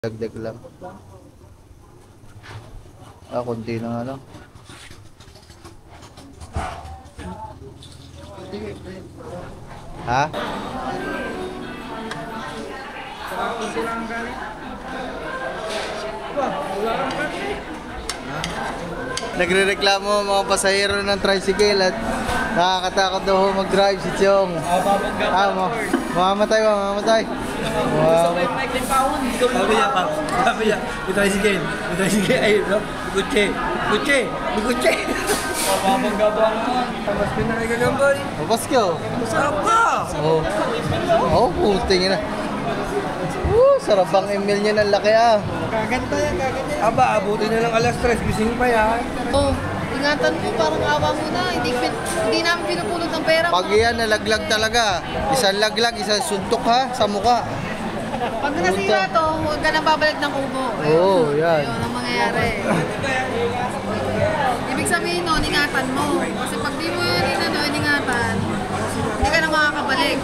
Dagdag lang. Konti na nga lang. Ha? Nagre-reklamo mga pasahero ng tricycle at nakakatakot daw mag-drive si Chong. Mamamatay ba? Mamamatay. Wow. Sabi niya, may tricycle, ayun, no? Kutse. Mababangga ba naman? Mas pinakagagambal. Mapasko. Masarap ka! Oo, puting na. Sarap ang email niya ng laki ah. Kaganda yan. Aba, abutin na lang alas 3, gising pa yan. Ingatan mo, parang awa mo na. Hindi namin pinupulot ng pera mo. Pag yan, nalaglag talaga. Isang laglag, isang suntok ha, sa mukha. Pag nasira to, huwag ka nang babalik ng kubo. Oo, yan. Yun ang mangyayari. Ibig sabihin nun, ingatan mo. Kasi pag di mo yun ingatan, hindi ka na makakabalik.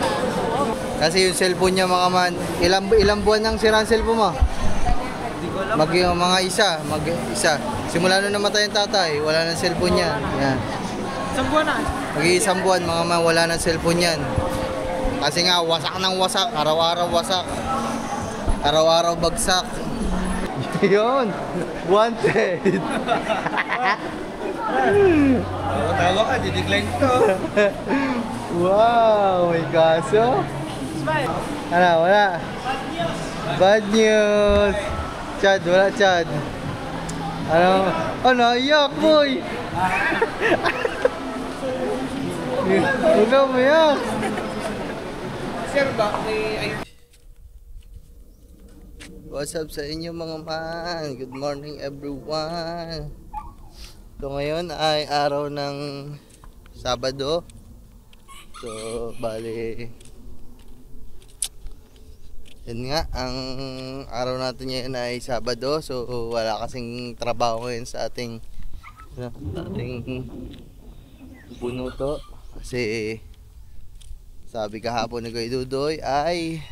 Kasi yung cellphone niya mga man, ilang buwan nang sira ang cellphone mo? Mga isa. Simula nung namatay yung tatay, wala nang cellphone niya. Yan. Isang buwan na? Mag-iisang buwan mga man, wala nang cellphone yan. Kasi nga, wasak ng wasak, araw-araw wasak. Araw-araw bagsak. Yun, wanted. Tawa ka, didecline to. Wow, may kaso? Wala. Bad news. Chad, wala Chad. Naiyak boy. Huwag ka umiyak. Sir, ba? May... What's up sa inyo mga man? Good morning everyone. So ngayon ay araw ng Sabado. So bali yun nga, ang araw natin ngayon ay Sabado. So wala kasing trabaho ngayon sa ating bunuto. Kasi sabi kahapon ni Kuya Dudoy ay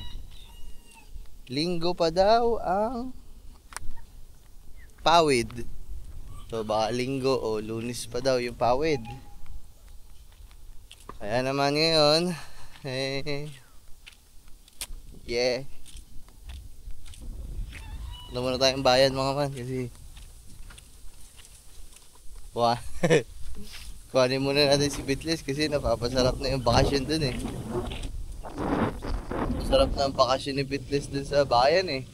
Linggo pa daw ang pawid. So baka Linggo o Lunes pa daw yung pawid. Kaya naman ngayon yeah, ano muna tayong bayan mga man. Kasi kuhanin muna natin si Bitlis kasi napapasarap na yung bakasyon dun eh. Sarap ng bakasyon ni Bitlis dun sa bayan eh.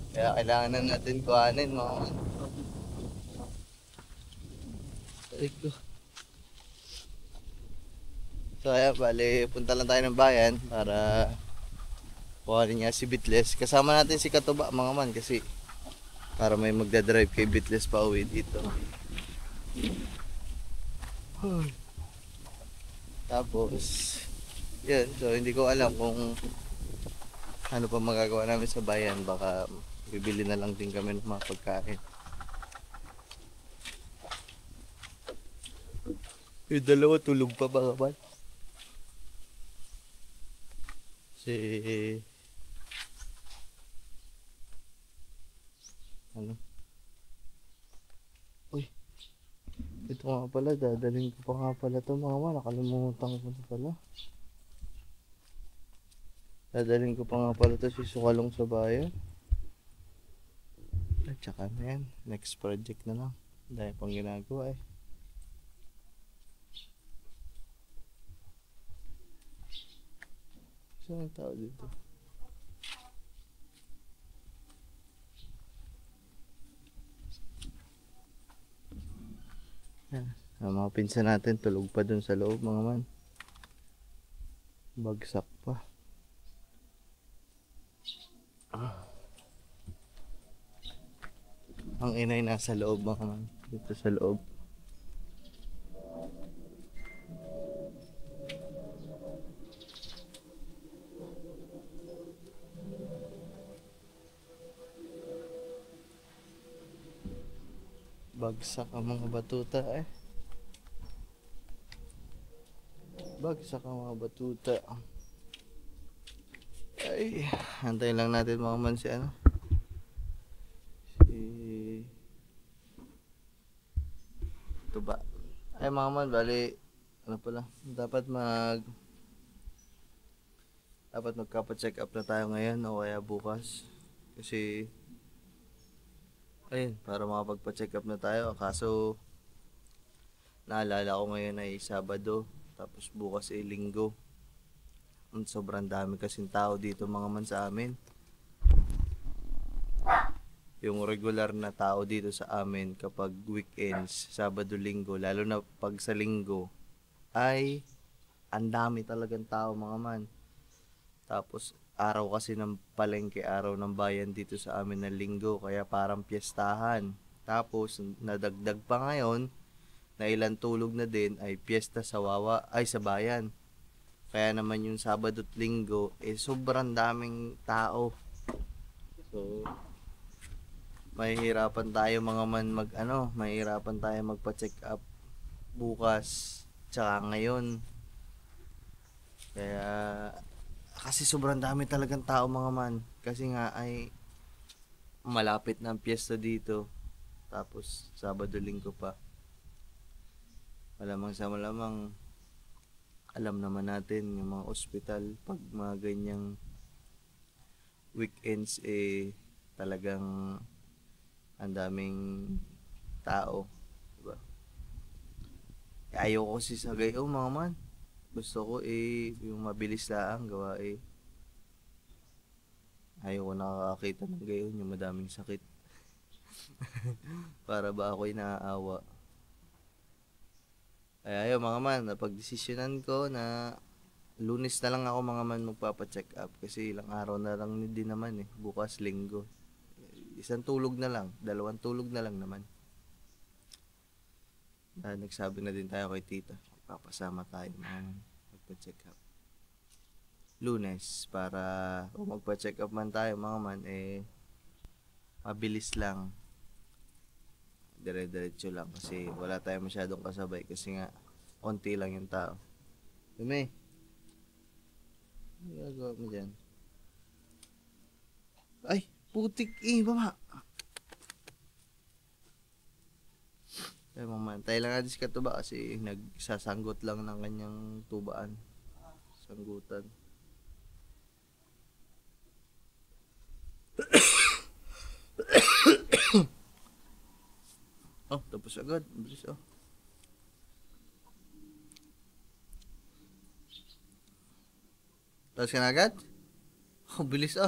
Kaya kailangan na natin kuhanin mga man. So ayan, bali punta lang tayo ng bayan para kuhanin niya si Bitlis. Kasama natin si Katuba mga man kasi para may magdadrive kay Bitlis pa uwi dito. Tapos yan, so hindi ko alam kung ano pa magagawa namin sa bayan. Baka bibili na lang din kami ng mga pagkain. Yung dalawa tulog pa ba kapan? Uy, ito nga pala, dadalhin ko pa nga pala ito mga man. Nakalimutan ko na pala. Dadalhin ko pa nga pala ito si Sukalong sa bayan. At saka na yan, next project na lang. Dahil pang ginagawa eh. Saan ang tao dito? Ang mga pinsan natin tulog pa dun sa loob mga man. Bagsak pa. Ang inay nasa loob mga man. Dito sa loob. Bagsak ang mga batuta eh. Bagsak ang mga batuta. Ay, antayin lang natin mga man si Eh, ito ba? Ay mga man, bali, ano pala, dapat magkapa-check up na tayo ngayon o kaya bukas. Kasi, ayun, para makapagpa-check up na tayo. Kaso, naalala ko ngayon ay Sabado, tapos bukas ay Linggo. Sobrang dami kasing tao dito mga man sa amin. Yung regular na tao dito sa amin kapag weekends, Sabado, Linggo, lalo na pag sa Linggo, ay ang dami talagang tao mga man. Tapos araw kasi ng palengke, araw ng bayan dito sa amin na Linggo, kaya parang piyestahan. Tapos nadagdag pa ngayon na ilang tulog na din ay piyesta sa Wawa, ay sa bayan. Kaya naman yung Sabado at Linggo, sobrang daming tao. So, mahihirapan tayo mga man mahihirapan tayo magpa-check up bukas tsaka ngayon. Kaya kasi sobrang dami talagang tao mga man. Kasi nga ay malapit na ang piyesta dito. Tapos Sabado, Linggo pa. Malamang sa malamang alam naman natin yung mga ospital pag mga ganyang weekends talagang ang daming tao, diba? Ayoko kasi sa gayo mga man. Gusto ko yung mabilis lang gawa ayoko nakakakita ng gayon yung madaming sakit. Para ba ako'y naaawa. Ay ayaw mga man, napagdesisyonan ko na Lunes na lang ako mga man magpapa-check up kasi ilang araw na lang din naman bukas Linggo. Isang tulog na lang, 2 tulog na lang naman. Nagsabi na din tayo kay tita, papasama tayo magpa-check up Lunes para kung magpa-check up man tayo mga man mabilis lang, dire-diretso lang kasi wala tayong masyadong kasabay kasi nga konti lang yung tao. Dumi, ano gagawa mo dyan? Ay, putik baba. Ay mamantay lang natin si Katuba kasi nagsasanggot lang ng kanyang tubaan. Sanggutan. Oh, tapos agad. Bilis Tapos ka na agad? Oh, bilis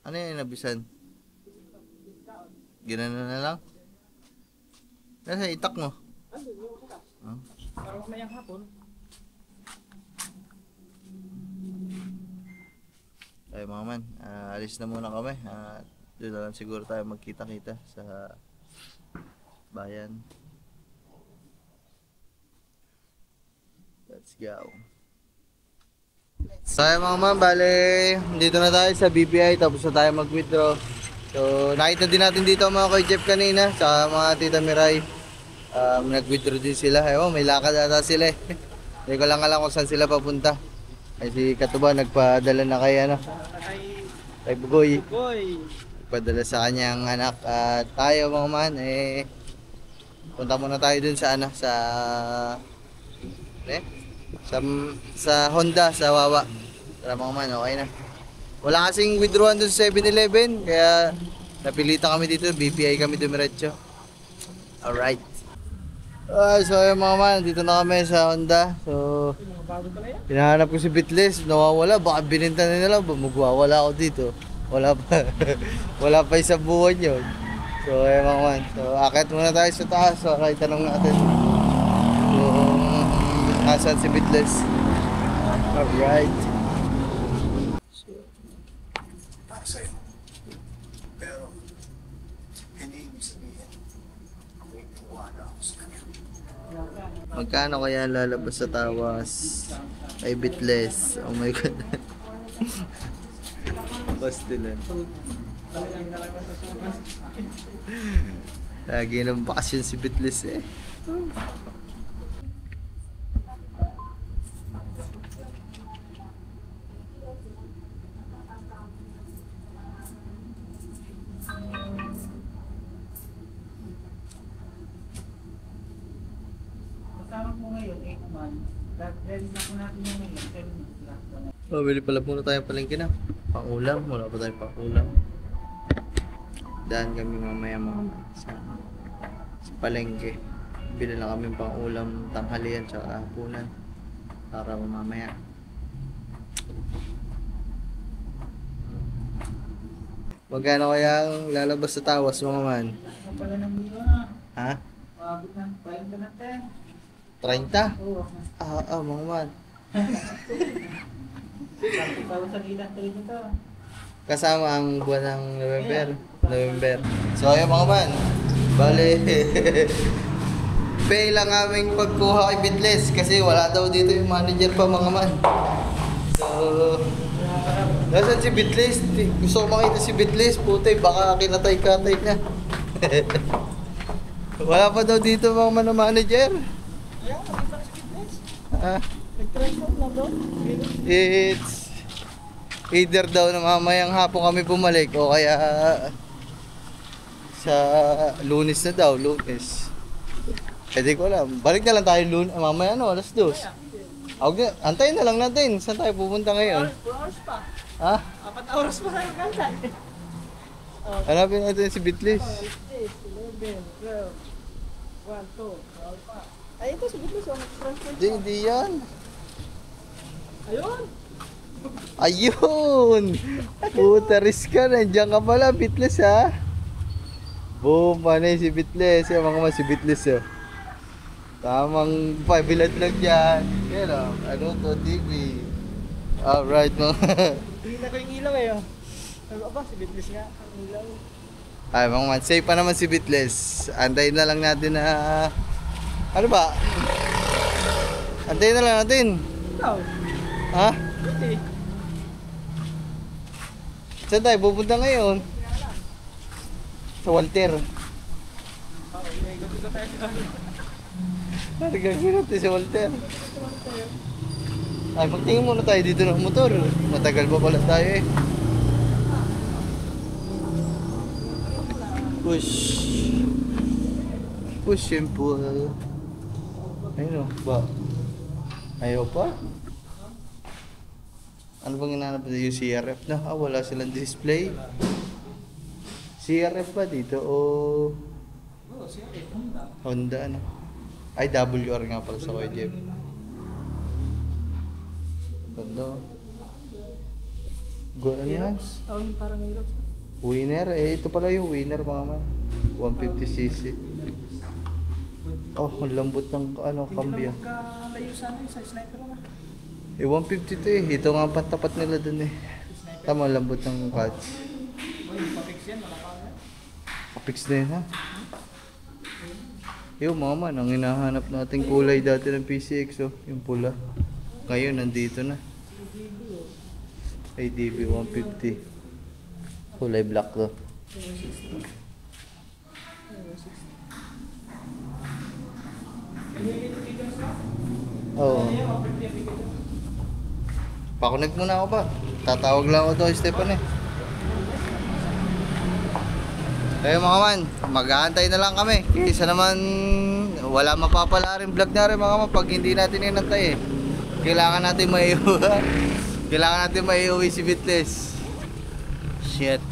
Ano yung nabisan? Ginano na lang? Nasa itak mo? Parang mamayang hapon. Ay mga man, alis na muna kami. Doon na lang siguro tayo magkita-kita sa bayan. Let's go. So mga man, bale, dito na tayo sa BPI tapos na tayo mag-withdraw. So nakita din natin dito mga kay Jeff kanina sa mga tita Miray. Nag-withdraw din sila. May lakad ata sila Hindi ko lang alam kung saan sila papunta. Ay si Katuba nagpadala na kay Bugoy. Nagpadala sa kanyang anak. At tayo mga man, punta muna tayo dun sa sa Honda, sa Wawa. Tara mga man, okay na. Wala kasing withdrawan dun sa 7-Eleven, kaya napilitan kami dito, BPI kami dumiretso. Alright. So yung mga man, dito na kami sa Honda. So, hinahanap ko si Bitles, nawawala, baka bininta na nila, magwawala ako dito. Wala pa, wala pa isang buwan yun. So yung mga man, so akit muna tayo sa taas, so tanong natin. So, asan si Bitles? Alright. Magkano kaya lalabas sa tawas kay Bitles? Oh my god. Pastilan. Lagi ng bakasyon si Bitles Bili pala muna tayo palengke na. Pangulam, wala pa tayong pangulam. Daan kami mamaya sa palengke. Bili lang kami pangulam tanghalian tsaka hapunan para mamaya. Magkano kaya ang lalabas sa tawas mga man? Ha? 30? Mga man. Kasama ang buwan ng November. So ayun mga man, bale pay lang aming pagkuha kay Bitles kasi wala daw dito yung manager pa mga man. So nasaan si Bitles? Gusto ko makita si Bitles, putay baka kinatay-katay na. Wala pa daw dito mga man na manager. It's either daw na mamayang hapon kami bumalik o kaya sa Lunes na daw, Lunes. Di ko alam. Balik na lang tayo mamaya alas 2. Antayin na lang natin. Saan tayo pupunta ngayon? 4 hours pa. Ha? 4 hours pa tayo kansan. Hanapin natin si Bitlis. 11, 12, 1, 2, ay, ito si Bitlis. Hindi yan. Ayun. Ayun! Puta, risk ka. Nandiyan ka pala, Bitlis ha. Boom, panay si Bitlis. Yung mga si Bitlis oh. Tamang pabilat lang dyan. Yan o, ano to, TV. Alright mga. Tingnan ko yung ilaw eh. Ano ba, si Bitlis nga. Ang ilaw. Ay mga man, safe pa naman si Bitlis. Antayin na lang natin na... Ano ba? Antayin na lang natin. Ikaw. Ha? Hindi. Saan tayo pupunta ngayon? Sa Walter. Gagawin natin sa Walter. Ay, magtingin muna tayo dito ng motor. Matagal pa pala tayo eh. Push. Push and pull. Ayun o, ba? Ayaw pa? Ano bang hinanap na yung CRF na? Wala silang display. CRF ba dito o... Honda ano? Ay, WR nga pala sa Kuya Jeff. Ganda. Ano yan? Parang hirap. Winner? Ito pala yung winner mga man. 150cc. Oh, ang lambot ng cambio. Magkalayo sana yung sa sniper na. 150 to eh. Ito nga patapat nila dun eh. Tama, lambot ng clutch. Papix yan, malakang yan. Kapix na yun ha. Yung mga man, ang hinahanap nating kulay dati ng PCX oh. Yung pula. Ngayon, nandito na. ADB 150. Kulay black to. Oo. Pa-connect muna ako pa. Tatawag lang ako to, Stefan eh. Kaya mga man, mag-aantay na lang kami. Kaysa naman wala mapapala rin vlog na rin mga man pag hindi natin inantay eh. Kailangan natin maiuwi. Kailangan natin maiuwi si Bitles. Shit.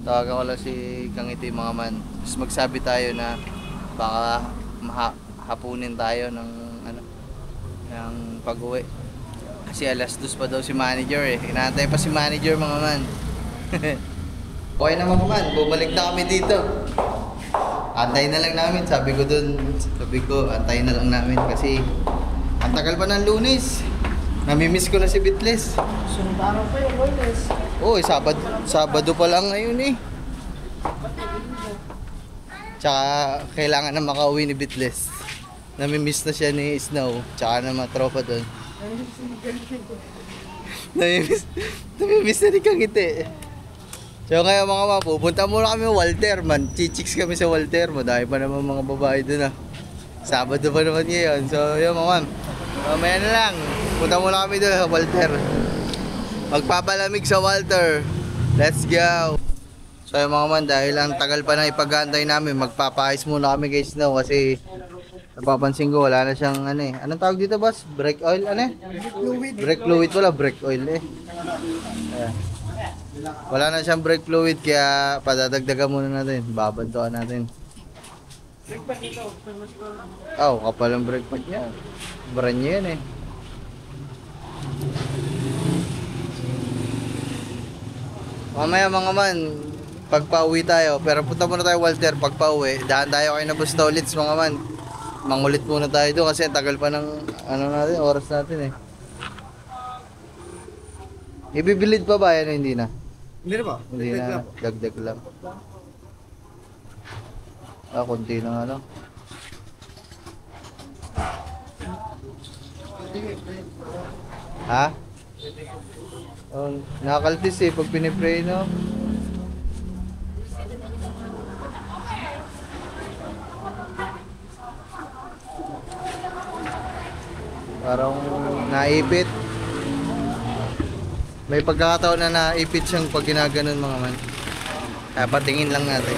Tawagan ko lang si Kangiti mga man. Tapos magsabi tayo na baka hapunin tayo ng pag-uwi. Kasi alas 2 pa daw si manager eh. Inaantay pa si manager mga man. Okay na mga man, bumalik na kami dito. Antay na lang namin, sabi ko, antay na lang namin kasi ang tagal pa ng Lunes. Namimiss ko na si Bitles. Sunod araw pa yung Lunes. Oo, Sabado pa lang ngayon eh. Tsaka kailangan na makauwi ni Bitles. Namimiss na siya ni Snow. Tsaka na mga tropa doon. Namimiss na ni Kangiti. So ngayon mga mga pupunta muna kami Walter man. Chichicks kami sa Walter. Madami pa naman mga babae doon ah. Sabado pa naman ngayon. So yun mga mamaya na lang. Punta muna kami doon sa Walter. Magpapalamig sa Walter. Let's go. So yung mga man, dahil ang tagal pa na ipag-aantay namin, magpapaayos muna kami guys no, kasi napapansin ko wala na siyang ano eh. Anong tawag dito boss? Brake oil ano eh? Brake fluid wala, brake oil eh. Ayan. Wala na siyang brake fluid kaya padadagdagan muna natin, babantuan natin. Oh, kapal ang brake pad niya. Brand niya yan eh. Mamaya mga man, pagpa-uwi tayo, pero punta muna tayo Walter, pagpa-uwi, daan tayo kayo na Bustolits mga man. Mangulit muna tayo doon kasi tagal pa ng ano natin, oras natin eh. Ibibilid pa ba yan o hindi na? Hindi na ba? Hindi na, dagdag lang. Konti na nga lang. Ha? Oh, nakakaltis eh pag pinipray no. Parang naipit. May pagkakataon na naipit siyang pag ginaganon mga man. Kaya patingin lang natin.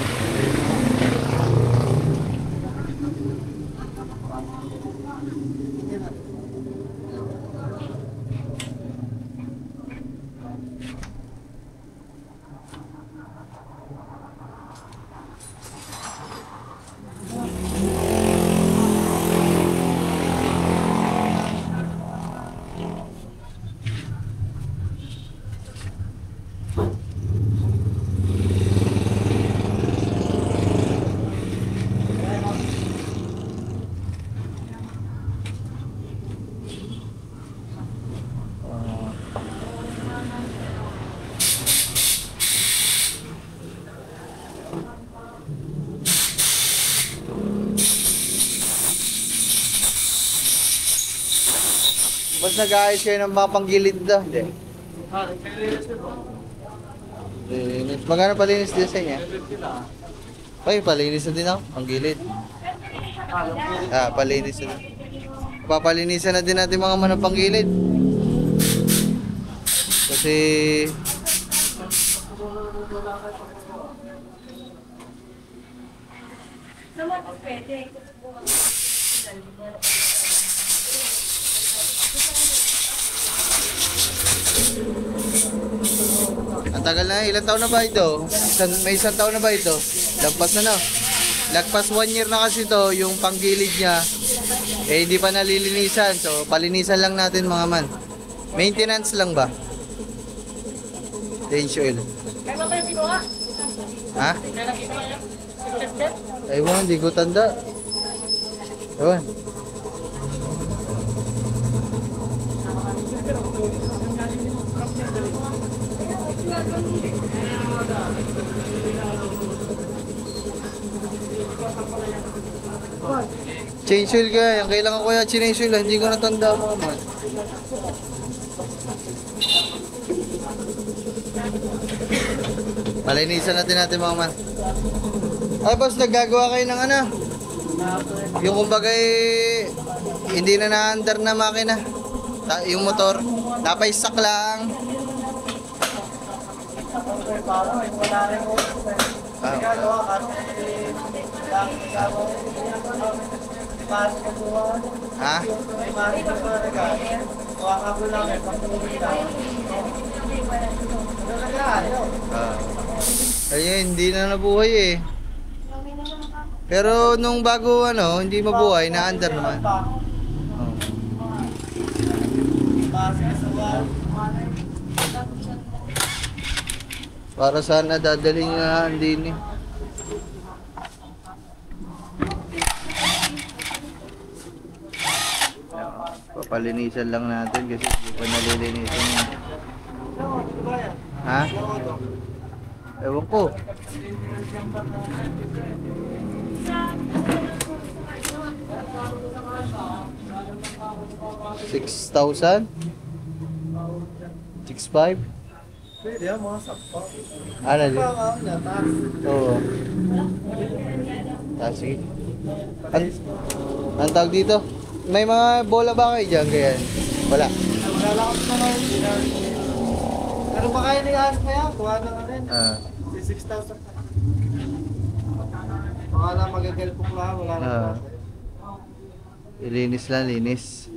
Mas nag-aayos kayo ng mga panggilid daw. Hindi. Linis. Magkano palinis din sa inyo? Ay, palinis na din ako. Panggilid. Palinis na din. Papalinisan na din natin mga manang panggilid. Kasi... Ang tagal na, ilang taon na ba ito? May isang taon na ba ito? Lagpas na no? Lagpas 1 year na kasi ito, yung panggilid niya. Eh, hindi pa nalilinisan. So, palinisan lang natin mga man. Maintenance lang ba? Change oil. Ha? Ewan, hindi ko tanda. Ewan. Change oil ka, yung kailangan ko yung change oil, hindi ko natanda mga man. Malinisan natin mga man. Ay boss, naggagawa kayo ng ano? Yung kumbaga hindi na na-under na makina. Yung motor, napaisak lang. Ha? Ayun, hindi na nabuhay eh. Pero nung bago hindi mabuhay, na-under naman. Para sana dadalhin na din eh. Papalinisan lang natin kasi hindi pa nalilinisan yun. Ha? Ewan ko. $6,000? 6,500? Pwede yan, mga sakpa. Ano din? Oo. Sige. Ang tawag dito? May mga bola ba kayo dyan? Kaya wala. Ano ba kayo nilahan mo yan? Kuha na ka rin. Ah. 6,000. Baka lang magagalpong lang. Wala na. Ah. Ilinis lang, linis.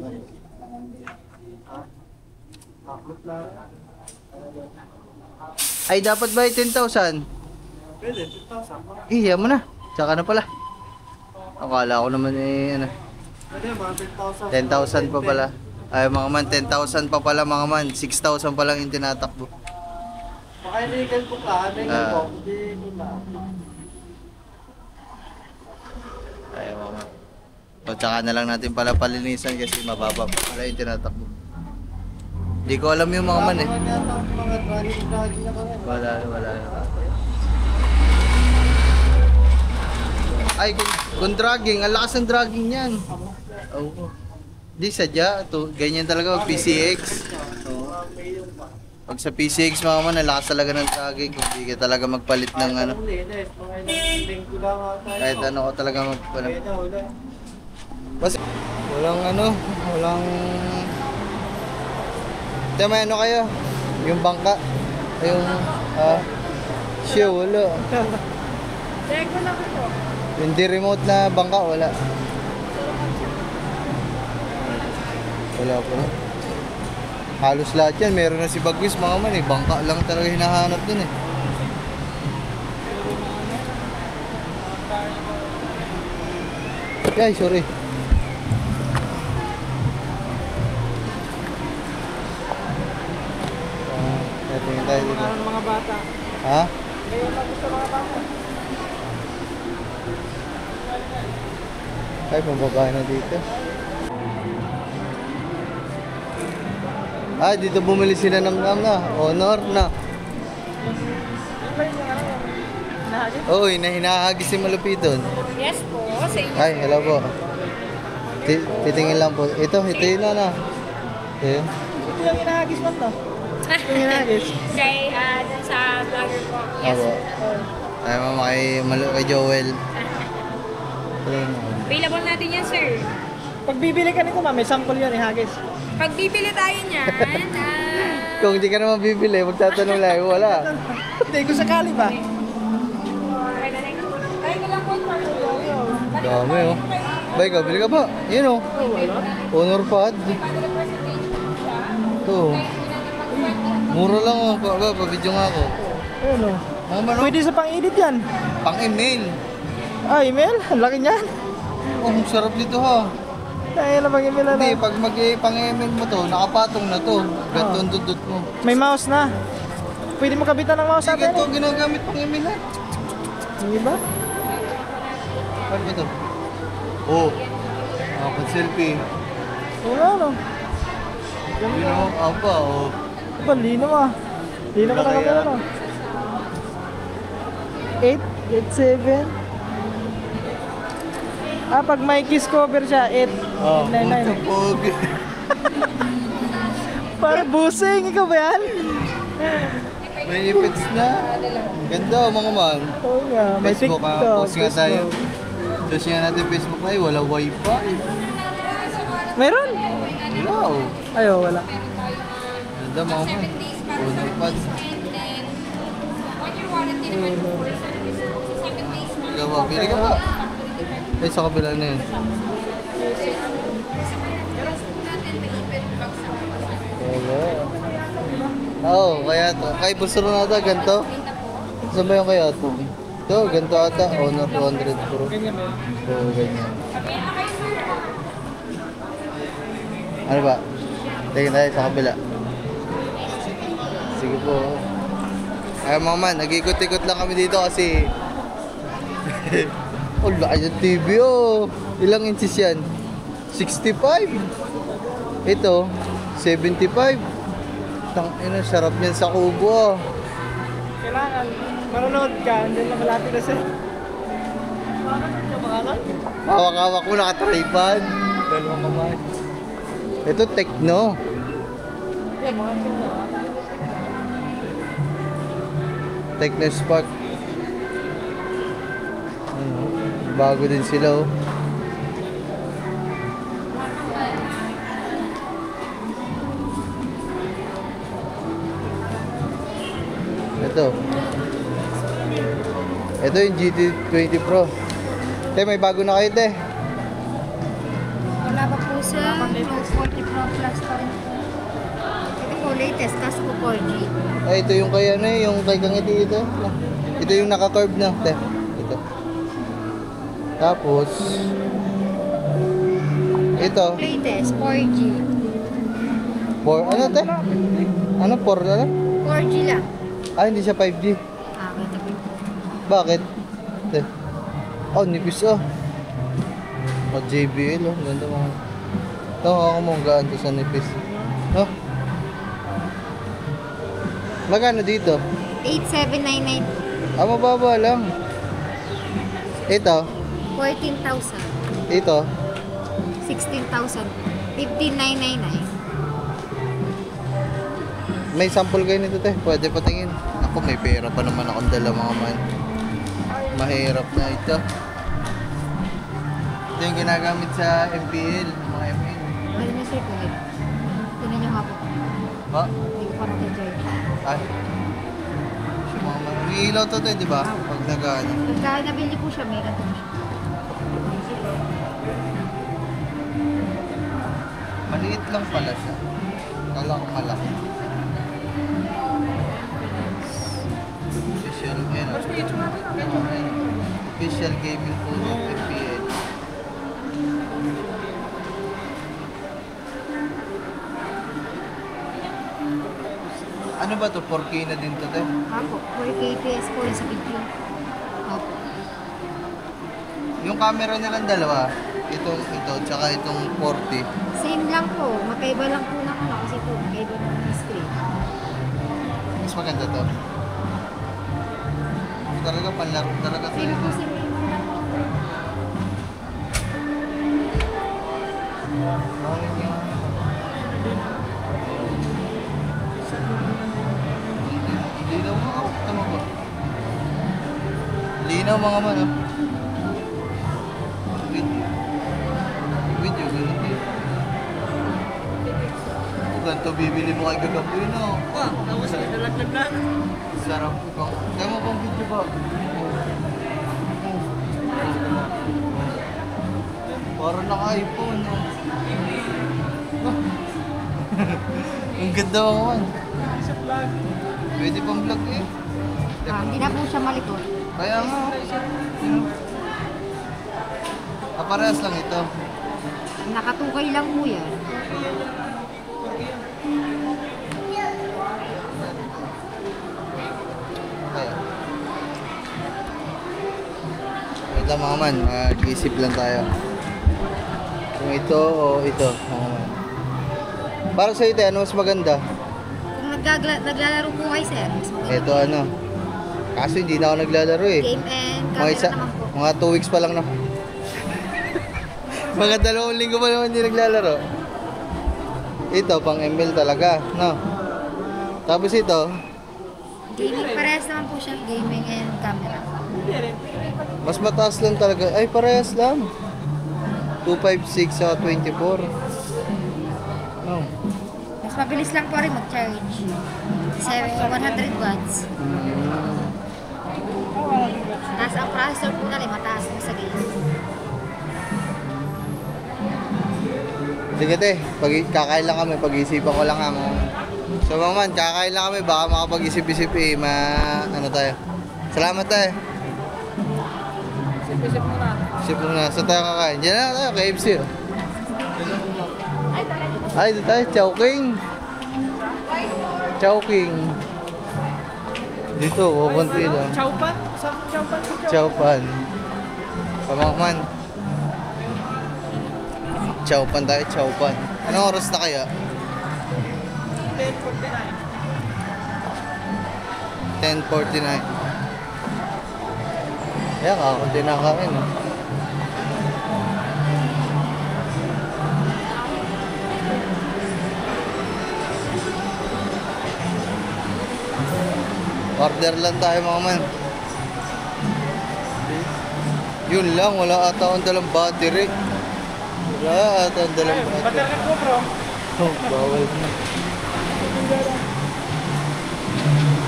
Upload lang. Ay, dapat ba 10,000? Pwede, 2,000. Iya mo na. Tsaka na pala. Akala ko naman ano. Pwede, mga 10,000 10,000. pa pala. Ay mga man, 10,000 pa pala mga man. 6,000 pa lang yung tinatakbo. Baka illegal po ka. Illegal po. Hindi nila. Ay mga man. So tsaka na lang natin pala palinisan kasi mababa pa pala yung tinatakbo. Hindi ko alam yung mga man eh. Mga dragging na kami. Wala. Ay, kung dragging, ang lakas ng dragging niyan. Oo. Di sadya, to, ganyan talaga pag PCX. Oo. Pag sa PCX mga man, ang lakas talaga ng dragging. Kung di ka talaga magpalit ng ano. Kahit ano ko talaga magpalit. Basta, walang... Tama ano kayo? Yung bangka? Yung, siya, wala. Check mo lang ito. Yung di remote na bangka, wala. Wala po. Halos lahat yan. Meron na si Bagwis mga man eh. Bangka lang talaga hinahanap dun eh. Ay, sorry. Tingin tayo dito. Ano mga bata? Ha? Ngayon lang gusto mga bata. Ay, pambabae na dito. Ah, dito bumili sila ng Honor na. Oo, hinahagis si Malupiton. Yes po, sa inyo. Ay, hello po. Titingin lang po. Ito yun na. Ayun. Ito yung inahagis mo to. Ito yung inahagis. Kay, dun sa vlogger po. Yes. Ako. Ay, mama, kay Joel. Ayun. Available natin yan, sir. Pag bibili ka nito, may sample yun, ihagis. Pag bibili tayo niyan, Kung hindi ka naman bibili, magtatanong lang, wala. Hindi, kung sakali ba? Ay, lang po ito. Dami oh. Bay ka, bili ka ba? Yun oh. Honor pad. Ito. Mura lang oh. Pabidyo nga ako. Ayun o. Mga man oh. Pwede sa pang-edit yan. Pang-email. Ah, email? Ang laki niyan. Oh, ang sarap dito ha. Dahil na pang-email na. Hindi, pag mag-pang-email mo to, nakapatong na to. Ganito ang dudot mo. May mouse na. Pwede mo kabitan ng mouse Kasi natin ganito ginagamit pang-email ha. Hindi ba? Ano ba to? Oh. Selfie. Wala no. Yun oh, apa oh. Lino ah. Lino ka na Kaya. kamera no. 887. Ah, pag may kiss cover siya, 899. puta pogi. Para busing, ikaw ba yan? May effects na. Ganda mga man. Oo nga, may Facebook TikTok. post nga tayo. Search nga natin Facebook na wala wifi. Meron? Wala oh. Ayo, wala. Ganda mga man. Honor pad. Ikaw ba? Pili ka ba? Ay, sa kabila na yun. Wala. Oo, kaya to. Kay Busuro na ata, ganito. Saan ba yung kaya to? Ito, ganito ata. Honor 200 Pro. Ganyan ba? Oo, ganyan. Ano ba? Tingin tayo sa kabila. Sige po. Ay mga man, nag-ikot-ikot lang kami dito kasi oh, laki ng TV oh. Ilang inches yan? 65. Ito, 75. Tangina, sarap niyan sa kubo ah. Kailangan, manonood ka, hindi na malapit na siya. Hawak-hawak ko, naka-tripod. Dalawang kamay. Ito, Tecno. Yeah, mga kanya. Tecno Spark. Ano, bago din sila oh. Ito. Ito yung GT20 Pro. Te, may bago na kayo, te. Wala pa po sa Pro 40 Pro Plus pa rin po. Ito po latest, kaso po 4G. Ay, ito yung kay ano yung kay Kangiti ito. Ito yung naka-curve na, te. Ito. Tapos, ito. Latest, 4G. Ano, te? Ano, 4 ano? 4G lang. Ah, hindi siya 5G. Ah, kita po. Bakit? Te. Oh, nipis oh. Oh, JBL oh. Ganda mga. Ito, ako mong gaan to sa nipis. No? Magkano dito? 8799. Ah, mababa lang. Ito. 14,000. Ito. 16,000. 15,999. May sample kayo nito, te. Pwede patingin. Ako, may pera pa naman akong dala mga man. Mahirap na ito. Ito yung ginagamit sa MPL, mga ML. Ano na sir ko? Tingnan nyo nga po. Ba? Hindi ko pa natin-join. Ay. Siya mga man. May ilaw to, te, di ba? Pag nag-ano. Pagka nabili po siya, may ganito siya. Maliit lang pala siya. Kala ko malaki. Official, official gaming po ng MPL. Ano ba to? 4K na din to, te? Apo, 4K PS po yung sa video. Apo. Yung camera nilang dalawa, ito, tsaka itong 40. Same lang po. Magkaiba lang po na ano kasi po magkaiba na ng screen. Mas maganda to. Talaga panlaro talaga to. Same po, same lang po. Linaw mga ako. Tama ba? Linaw mga man. Oh. Video, ganun din. Kung ganito bibili mo kay Gagaboy na. Tapos nalaglag na. Sarap ito. Kaya mo bang video ba? Parang naka-iPhone. No? Ang ganda mo man. Sa vlog. Pwede pang vlog eh. Hindi na po siya malikot. Kaya nga. Parehas lang ito. Nakatukay lang po yan. Kaya. Wait lang mga man. Mag-isip lang tayo. Kung ito o ito mga man. Para sa ito, ano mas maganda? Kung naglalaro po kayo sir, mas maganda. Ito ano. Kaso hindi na ako naglalaro eh. Game and Mga, camera naman po. mga 2 weeks pa lang na. Mga 2 linggo pa naman hindi naglalaro. Ito, pang ML talaga, no? Tapos ito, Gaming, parehas naman po siya. Gaming and camera. mas mataas lang talaga. Ay, parehas lang. 256 sa 24. No. Mas mabilis lang po rin mag-charge. 100 watts. Tapos ang processor po natin mataas mo sa game. Sige te, kakain lang kami, pag-isipan ko lang nga mo. So mga man, kakain lang kami, baka makapag-isip-isip eh, ano tayo. Salamat tayo. Sip-sip muna. Isip mo na, saan tayo kakain? Diyan na tayo, KFC oh. Ay, dito tayo, Chowking. Chowking. Dito, kukunti lang. Chowpan? Saan chowpan? Chowpan. Pamangman. Chowpan tayo, Chowpan. Anong oras na kaya? 10:49. Kaya kakunti na kami, no? Order lang tayo mga man. Yun lang, wala ata akong dalang battery. Wala ata akong dalang battery. Bater ka ko bro. Oh, bawal na.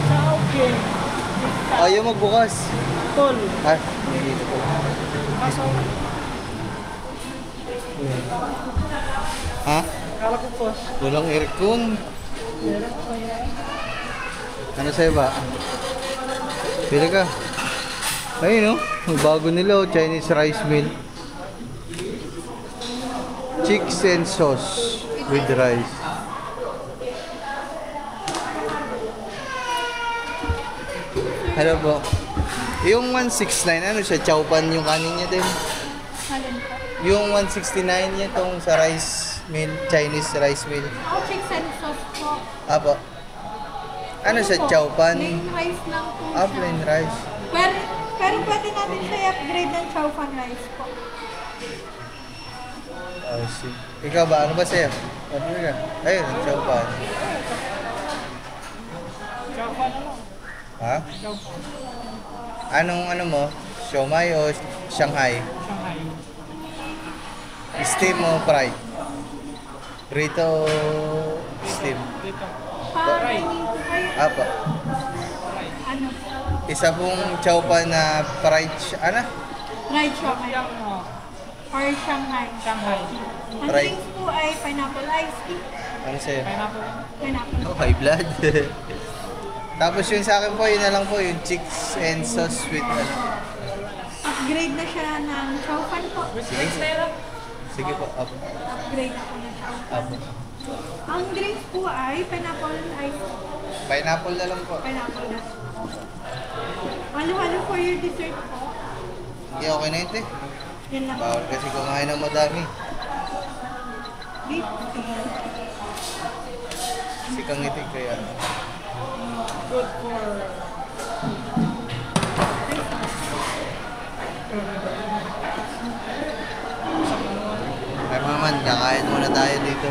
Ciao. chicken. Ayaw magbukas. Tol. Ah, may dito po. Kaso, Ha? kala ko po. Walang aircon. Ano sa'yo ba? Pili ka. Ayun, no? Ang bago nila, oh, Chinese rice meal. Chicks and sauce with rice. Hello po. Yung 169, ano siya? Chowpan yung kanin niya din. Alin po? Yung 169 niya tong sa rice meal, Chinese rice meal. Ako, chicks and sauce po. Apo. Ano siya? Chowpan? Plain rice lang po Ah, siya. plain rice. Pero pwede natin siya i-upgrade ng chow fan rice po. I see. Ikaw ba? Ano ba sa'yo? Ano ka? Ayun, chowpan. Chowpan na lang. Ha? Chowpan. Anong ano mo? Siomai o Shanghai? Shanghai. Steam o fried? Rito o steam? Dito. Parang po kayo. Apa. Ano? Isa pong chowpan na fried, ano? Fried siomai. Yung Or Shanghai. Shanghai. Ang Fried. drinks po ay pineapple ice tea. Ano sa'yo? Pineapple. Pineapple. Oh, high blood. Tapos yung sa akin po, yun na lang po, yung chicks and sauce with ano. Upgrade na siya ng chow fan po. Sige. Sige po, apo. Upgrade na po ng chow fan. Apo. Ang drinks po ay pineapple ice tea. Pineapple na lang po. Pineapple na. Halo-halo for your dessert po. Hindi, okay na ito eh. Yan lang. Bawal kasi kumain ng madami. Beef. Sikang itig kaya. Good for... Ay maman, kakain muna tayo dito.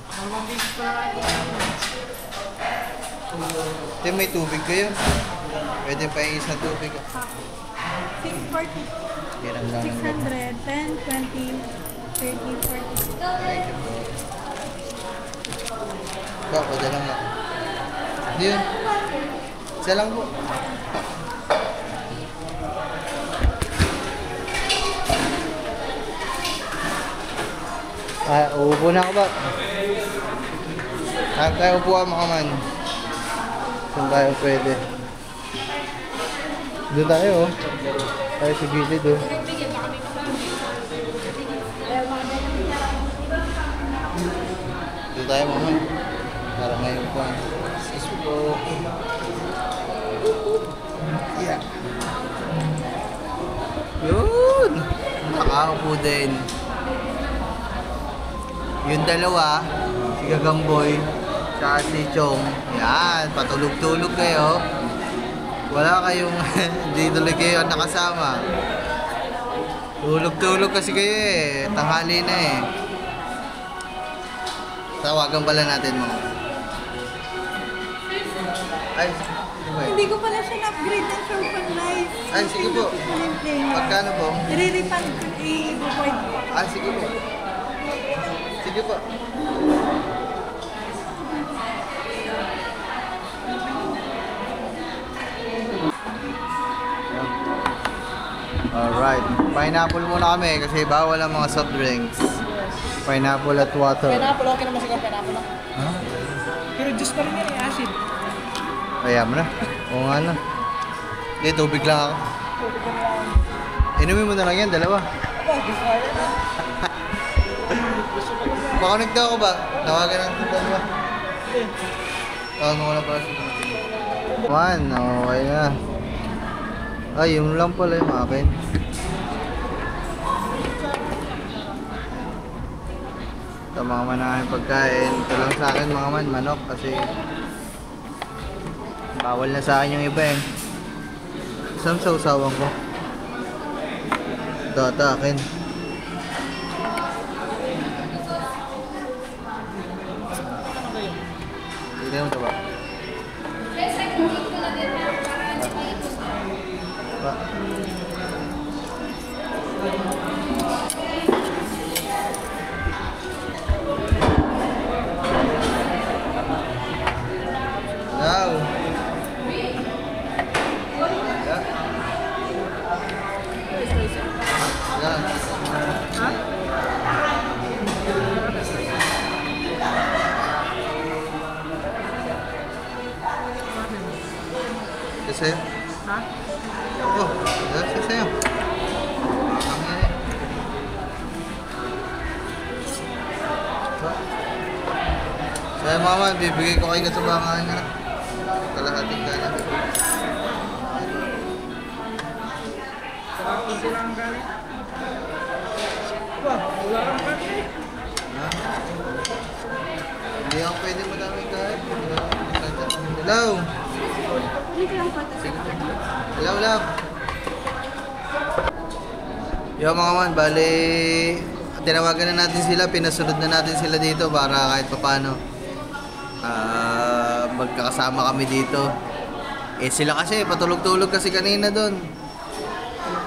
Dalawang beses pa lang ito. Ito may tubig kayo. Pwede pa yung isang tubig. 640. Yan ang lang. 600, 10, 20, 30, 40. Thank you po. Ba, pwede lang lang. Hindi yun. Isa lang po. Ah, uupo na ako ba? Saan tayo upuan mga man? Saan tayo pwede? Doon tayo oh. Tayo sa gilid oh. Doon tayo mga man. Para may upuan. Excuse po. Yeah. Yun! Nakaupo din. Yung dalawa, si Gagamboy, tsaka si Chong. Yan, patulog-tulog kayo. Wala kayong, hindi tuloy kayo nakasama. Tulog-tulog kasi kayo eh. Tanghali na eh. Tawagan pala natin mo. Ay, sige ba? Hindi ko pala siya na-upgrade ng chow fan rice. Ay, sige po. Pagkano po? I-refund ko, i-void ko. Ah, sige po. Sige po. Alright. Pineapple muna kami kasi bawal ang mga soft drinks. Pineapple at water. Pineapple, okay naman siguro pineapple lang. Ha? Pero juice pa rin yan eh, acid. Kaya mo na. Oo nga na. Hindi, tubig lang ako. Inumin mo na lang yan, dalawa. Makonekta ako ba? Tawagan natin dalawa. Tawagan ko na pala siya. One, okay na. Ay, yung lang pala yung akin. Ito mga manahing pagkain. Ito lang sa akin mga man, manok kasi bawal na sa akin yung iba eh. Isang sausawan ko. Ito akin. Hindi mo ito ba? Ba? Kasi? Ha? Oo, kasi sa'yo. Kaya mama, bibigay ko kayo katubangan na. Kalahating ka na. Saka sila ang galing. Ba, wala kang kati. Ha? Hindi ako pwede madaming kahit. Hello? Hello, love. Yo mga man, bali tinawagan na natin sila, pinasunod na natin sila dito para kahit papano magkakasama kami dito. Eh sila kasi patulog-tulog kasi kanina doon.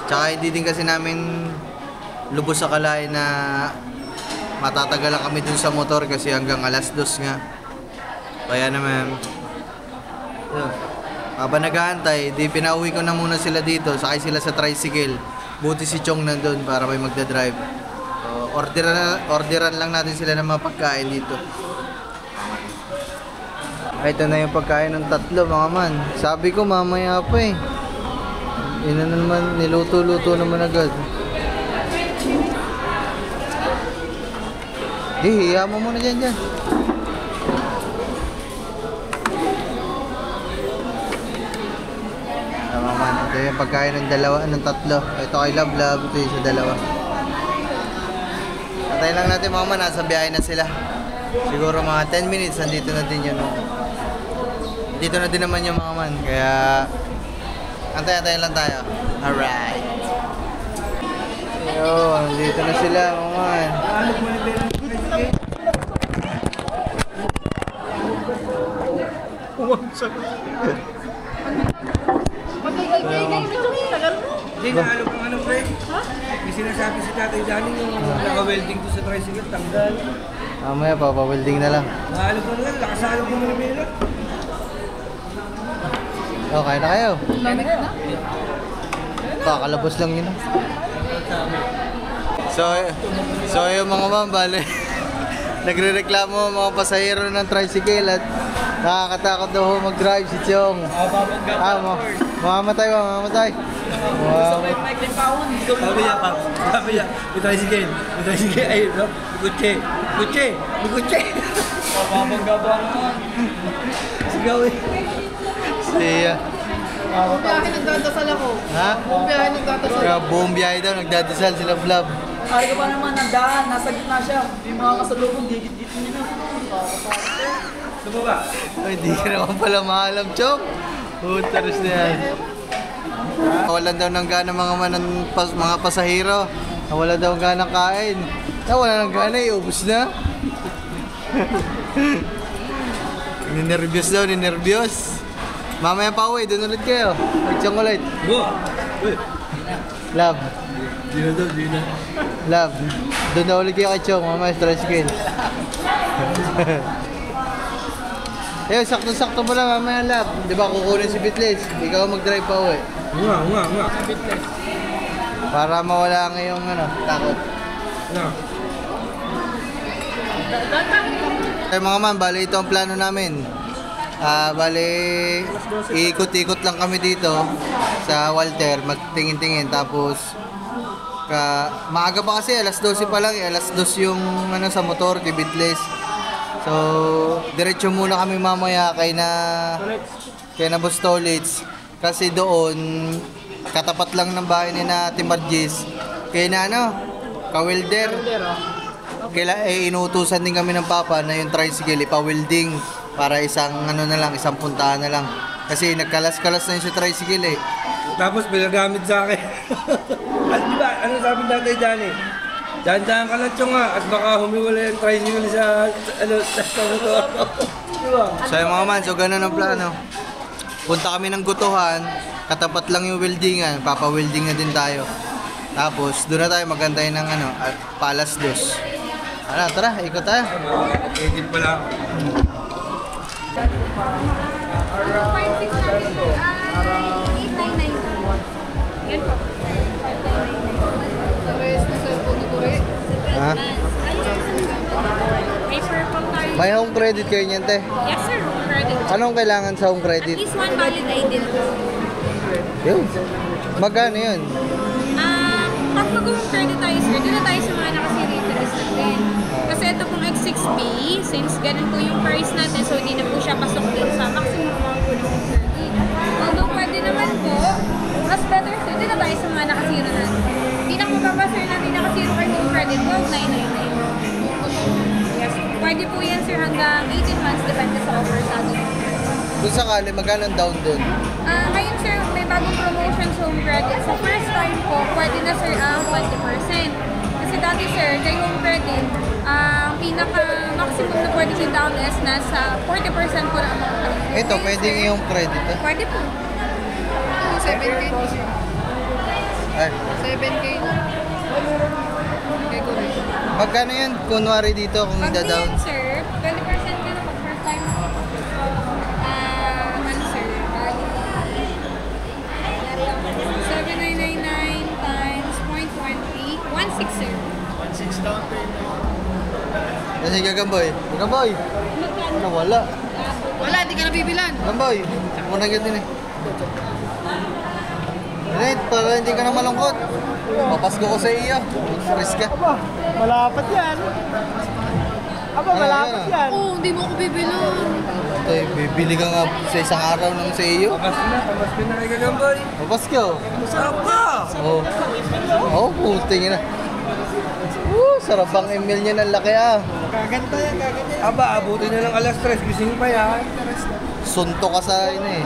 Tsaka hindi din kasi namin lubos sa kalain na matatagalan kami dun sa motor kasi hanggang alas 2 nga. Kaya naman habang nag-aantay, di pinauwi ko na muna sila dito, sakay sila sa tricycle. Buti si Chong nandun para may magdadrive. So, orderan lang natin sila ng mga pagkain dito. Ito na yung pagkain ng tatlo mga man. Sabi ko mamaya pa eh. Yun na naman, niluto-luto naman agad. Hiya mo muna dyan. Mga man, ito yung pagkain ng tatlo. Ito kay Love, ito yung sa dalawa. Antayin lang natin mga man, nasa biyahe na sila. Siguro mga 10 minutes, nandito na din yun. Dito na din naman yung mga man, kaya antayin lang tayo. Alright. Yo, nandito na sila mga man. Hindi, naalo kang ano pre? Ha? May sinasabi si Tatay Johnny yung naka-welding to sa tricycle, tanggal. Mamaya papawelding na lang. Naalo ko na, lakasalog mo na pera. Okay na kayo. Lamig na? Kakalabos lang yun. So yung mga ma'am, bale, nagre-reklamo mga pasahero ng tricycle at nakakatakot daw mag-drive si Chong. Mamamatay. Sabi niya, may tricycle, ay, no? Kutse. Mababangga ba naman? Sigaw eh. Siya. Buong biyahe nagdadasal ako. Ha? Buong biyahe nagdadasal. Kaya buong biyahe daw, nagdadasal sila vlog. Ay ka ba naman, nandaan, nasa gitna siya. May mga kasalubong, gigit-git niya na. Sumaba. Ay, hindi ka naman pala maalam, Chong. Utaros na yan. Walang daw ng gana mga pasahero. Wala daw ng gana kain. Wala ng gana, iubos na. Ninervyos. Mamaya pa uwi, doon ulit kayo. Mag-chocolate. Go! Love. Di na. Love. Doon na ulit kayo kay Chong, mamaya sa tricycle. Eh, sakto-sakto mo lang mamaya, Love. Di ba kukunin si Bitles? Ikaw mag-drive pa uwi. Nga. Para mawala ngayong takot. Ano? Okay mga man, bali ito ang plano namin. Bali, ikot-ikot lang kami dito sa Walter, magtingin-tingin. Tapos, maaga pa kasi, alas 12 pa lang. Alas 2 yung sa motor, kay Bitles. So, diretso muna kami mamaya kay na Boss Tolits. Kasi doon, katapat lang ng bahay ni na Timargis. Kaya na ka-welder. Inuutusan din kami ng papa na yung tricycle ipa-welding para isang isang puntahan na lang. Kasi nagkalas-kalas na yung sa tricycle eh. Tapos pinagamit sa akin. At di ba, ano sabi ng Tatay Johnny? Dahan-dahan ka lang Chong at baka humiwala yung tricycle sa motor. Diba? So yung mga man, so ganun ang plano. Punta kami ng Gutuhan, katapat lang yung weldingan, papa-welding na din tayo. Tapos doon na tayo magantay ng at palas 2. Tara, ikot tayo. Edit pala. Ha? May purple card. May home credit kayo niyan, te? Yes, sir. Credit credit. Anong kailangan sa home At credit? least one valid ID na po. Yun. Magkano yun? Pag mag-home credit tayo, sir, doon na tayo sa mga nakasirito list natin. Kasi ito pong X6B, since ganun po yung price natin, so hindi na po siya pasok din sa maximum amount po ng home credit. Although pwede naman po, mas better, sir, doon na tayo sa mga nakasiro natin. Pinakamababa, sir, natin nakasiro kay home credit, 12,999. Yes, pwede po yan, sir, hanggang 18 months, depende sa offer sa atin. Kung sakali, magkano ang down doon? Ngayon, sir, may bagong promotion sa home credit. Sa first time po, pwede na, sir, ang 20%. Kasi dati, sir, kay home credit, ang pinaka-maximum na pwede yung down is nasa 40% po na amount. Ito, pwede yung credit. Pwede po. 7K po, sir. Ay, 7K na. Okay, ko rin. magkano yan? Kunwari dito kung Pag ida-down. diyan, sir, 20% ka na pag first time. Ano, sir? 7,999 times 0.13, 1,600, sir. Kasi Gagamboy. Gagamboy! Nawala. Wala, di ka nabibilan. Gagamboy! Muna ganyan eh. Right, para hindi ka na malungkot. Papasko ko sa iyo. Risk ka. Aba, malapit yan. Aba, malapit yan. Oo, hindi mo ako bibilan. Ito, bibili ka nga sa isang araw ng sa iyo. Pamas ka na kay Gagamboy. Papasko. Masarap ka! Oo. Oo, puting na. Sarap ang email niya ng laki ah. Kaganda yan, kaganda yan. Aba, abutin na ng alas 3. Gising pa yan. Sunto ka sa ina eh.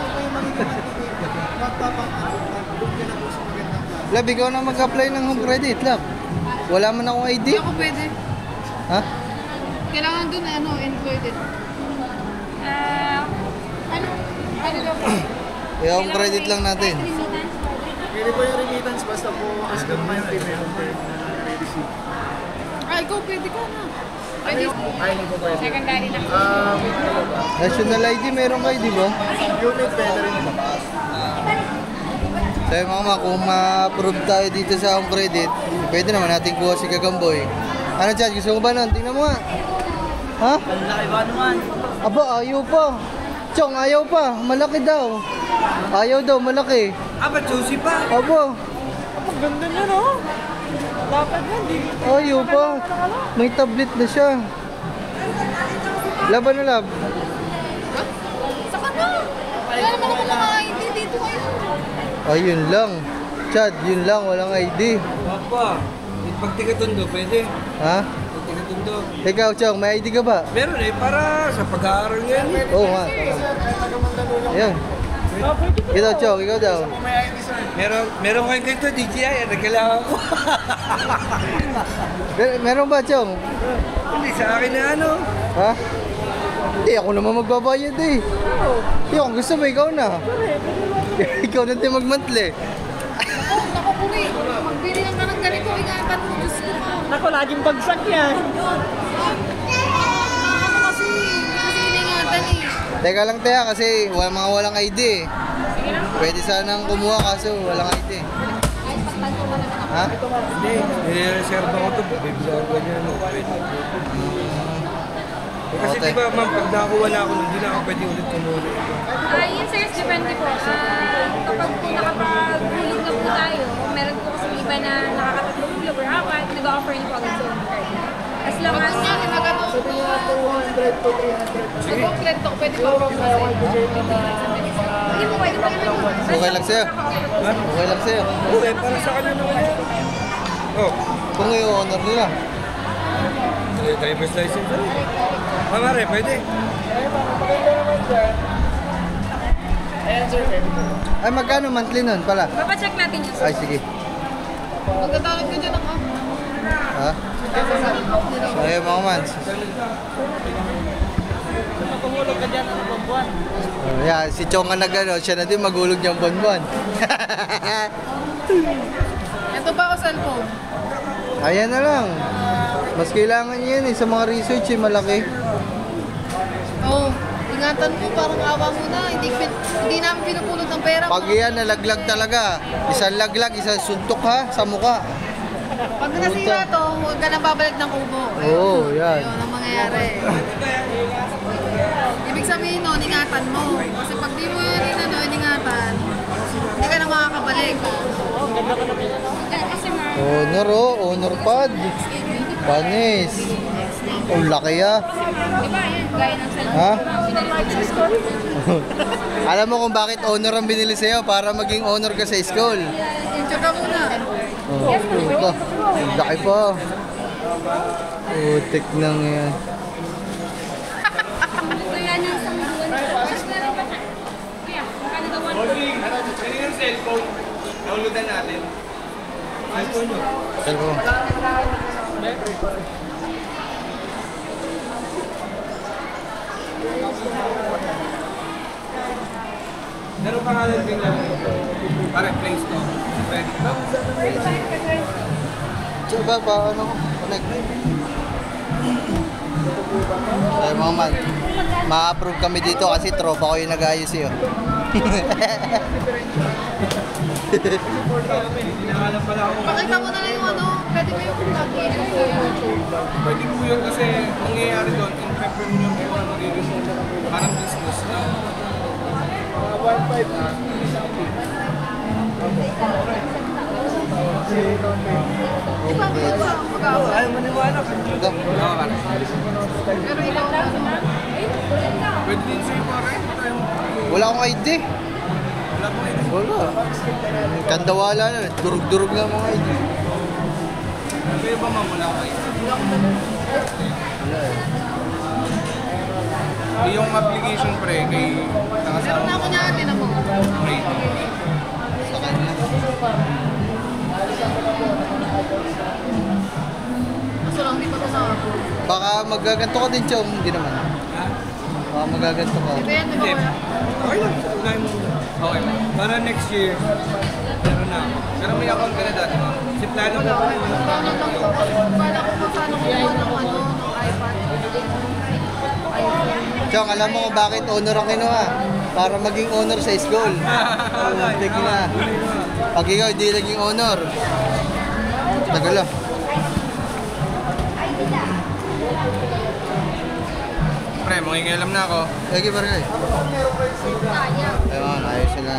Lab, ikaw na mag-apply ng home credit, Lab. Wala man akong ID. Hindi ako pwede. Ha? Kailangan dun included. Ano daw po? Kaya home credit lang natin. Pwede po yung remittance basta po as the monthly meron po yung receipt. Ikaw pwede ka na. Pwede. Ay, hindi po pwede. Secondary na. National ID meron kayo, di ba? Unit pwede rin po. Sabi mama, kung ma-approve tayo dito sa home credit, pwede naman natin kuha si Gagamboy. Ano Chad, gusto mo ba nun? Tingnan mo nga. Ha? Ang laki ba naman? Aba, ayaw pa. Chong, ayaw pa. Malaki daw. Ayaw daw, malaki. Aba, juicy pa. Aba, Ang ganda niya, no? Dapat yan, di. ayaw pa. May tablet na siya. Laban na lab. Saka na. Wala naman ako mga ID dito kayo. Ayun lang. Chad, yun lang. Walang ID. Papa, pag tigatundo, pwede. Ha? Pag tigatundo. Ikaw, Chong, may ID ka ba? Meron para sa pag-aaral yan. Oo nga. Ayan. Ikaw, Chong, ikaw daw. Meron kayo dito, DJI, nagkailangan ko. Meron ba, Chong? Hindi, sa akin na ano. Ha? Hindi, ako naman magbabayad eh. Hindi, kung gusto mo, ikaw na. Ikaw na din mag-monthly. Ako puri. Magbili lang ka ng ganito. Ingatan mo. Diyos ko. Ako, laging bagsak yan. Ako kasi iningatan eh. Teka lang, Tea, kasi mga walang ID eh. Pwede sanang kumuha kaso walang ID. Ha? Hindi, nire-reserve ako ito. Bibigyan ko niya. Kasi Okay. di ba, ma'am, pag nakakuha na ako, hindi na ako pwede ulit kumuha. Yun sir, depende po. Kapag po nakapaghulog na po tayo, meron po kasi iba na nakakatatlong hulog or apat, nag-offer niyo po agad sa home card. As long as niya, nagkakataon po. 200 to 300. Sa home card to, pwede po ako sa Hindi po pwede po naman. Okay lang sa'yo. Okay lang sa'yo. Okay, para sa kanya naman yan. Oh, Kung i-honor nila. driver's license. Mare, pwede. Ayan, sir, pwede po. Ay, magkano monthly nun pala? Papacheck natin yun. Ay, sige. Magtatawag ka dyan ako. Ha? So, ayun mga mans. Pumulog ka dyan, ano bang buwan? Yeah, si Chong ang nag-ano, siya na din magulog niyang bonbon. Ito ba ako cellphone? Ayan na lang. Mas kailangan niya yan eh, sa mga research eh, malaki. Oo. Ingatan mo, parang awa mo na. Hindi namin pinupulot ng pera. Pag yan, nalaglag talaga. Isang laglag, isang suntok ha, sa mukha. Pag nasira to, huwag ka nang babalik ng kubo. Oo, yan. Yun ang mangyayari. Ibig sabihin nun, ingatan mo. Kasi pag di mo ingatan, hindi ka na makakabalik. Kasi mga Honor oh, honor pad. Panis. Oh, laki ah. di ba yan, gaya ng cellphone. Ha? Pinalik- Alam mo kung bakit honor ang binili sa'yo? Para maging honor ka sa school. Picture ka muna. Oh, puta. Laki pa. Putik nang yan. Ito yan yung isang buwan. Tapos na rin ba siya? Kaya, magkano daw 1 Kanina yung cellphone. Downloadan natin. iPhone nyo. Cellphone. Pero pangalan din lang. Para Play Store. Pwede ba? Diba ba, ano? Connect. Ay mga man, ma-approve kami dito kasi tropa ko yung nag-ayos yun. Dinakalan pala ako. Pakita mo na lang yung ano, pwede mo yung login sa YouTube. Pwede po yun kasi mangyayari doon, entrepreneur mo na magiging parang business na. Di ba mo ba mag-aaway? Ayaw maniwala ka. Ito. Pero ikaw na. Pwede din sa'yo pare. Wala akong ID. Wala po yun. Wala. Kandawala na. Durug-durug na mga ID. Kayo ba mamula kayo? Wala eh. Yung application pre kay Meron nakasama na ako niya, tinan mo. pre. Sa kanya. Kaso lang, di pa ito na-ako. Baka magaganto ka din, Chong. Hindi naman. Baka magaganto ka. Depende ba Hindi. kaya? Okay lang. Unahin mo muna. Okay. Para next year, meron na ako. Pero may account ka na dati. Si plano mo. Paano lang ko? Kala ko pa paano kumuha ng ano, ng iPad. Chong, alam mo kung bakit honor ang kinuha? Para maging honor sa school. Tignan na. Pag ikaw hindi naging honor, tagal lang. Pre, mangingialam na ako. Lagi ba rin? Ayun, ayos na.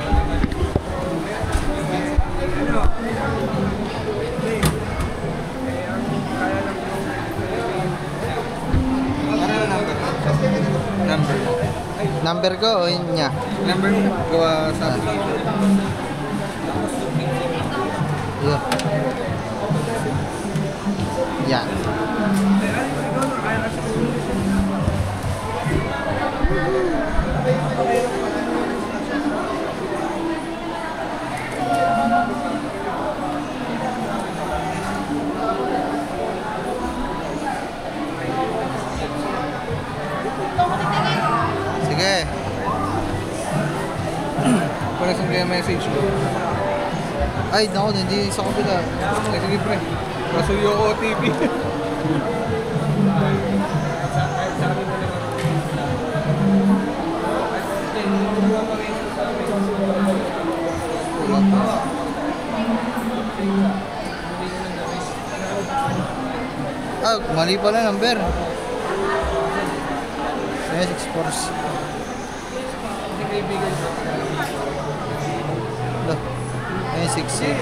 Ano na number? Number. Number ko o yun niya? Number mo gawa sa application. Yeah. Yan. Sige. Para saan kaya message ko? Ay, naku, hindi sa kabila. Eh, sige pre. Kaso yung OTP. Ah, mali pala number. 646. Loh, 66.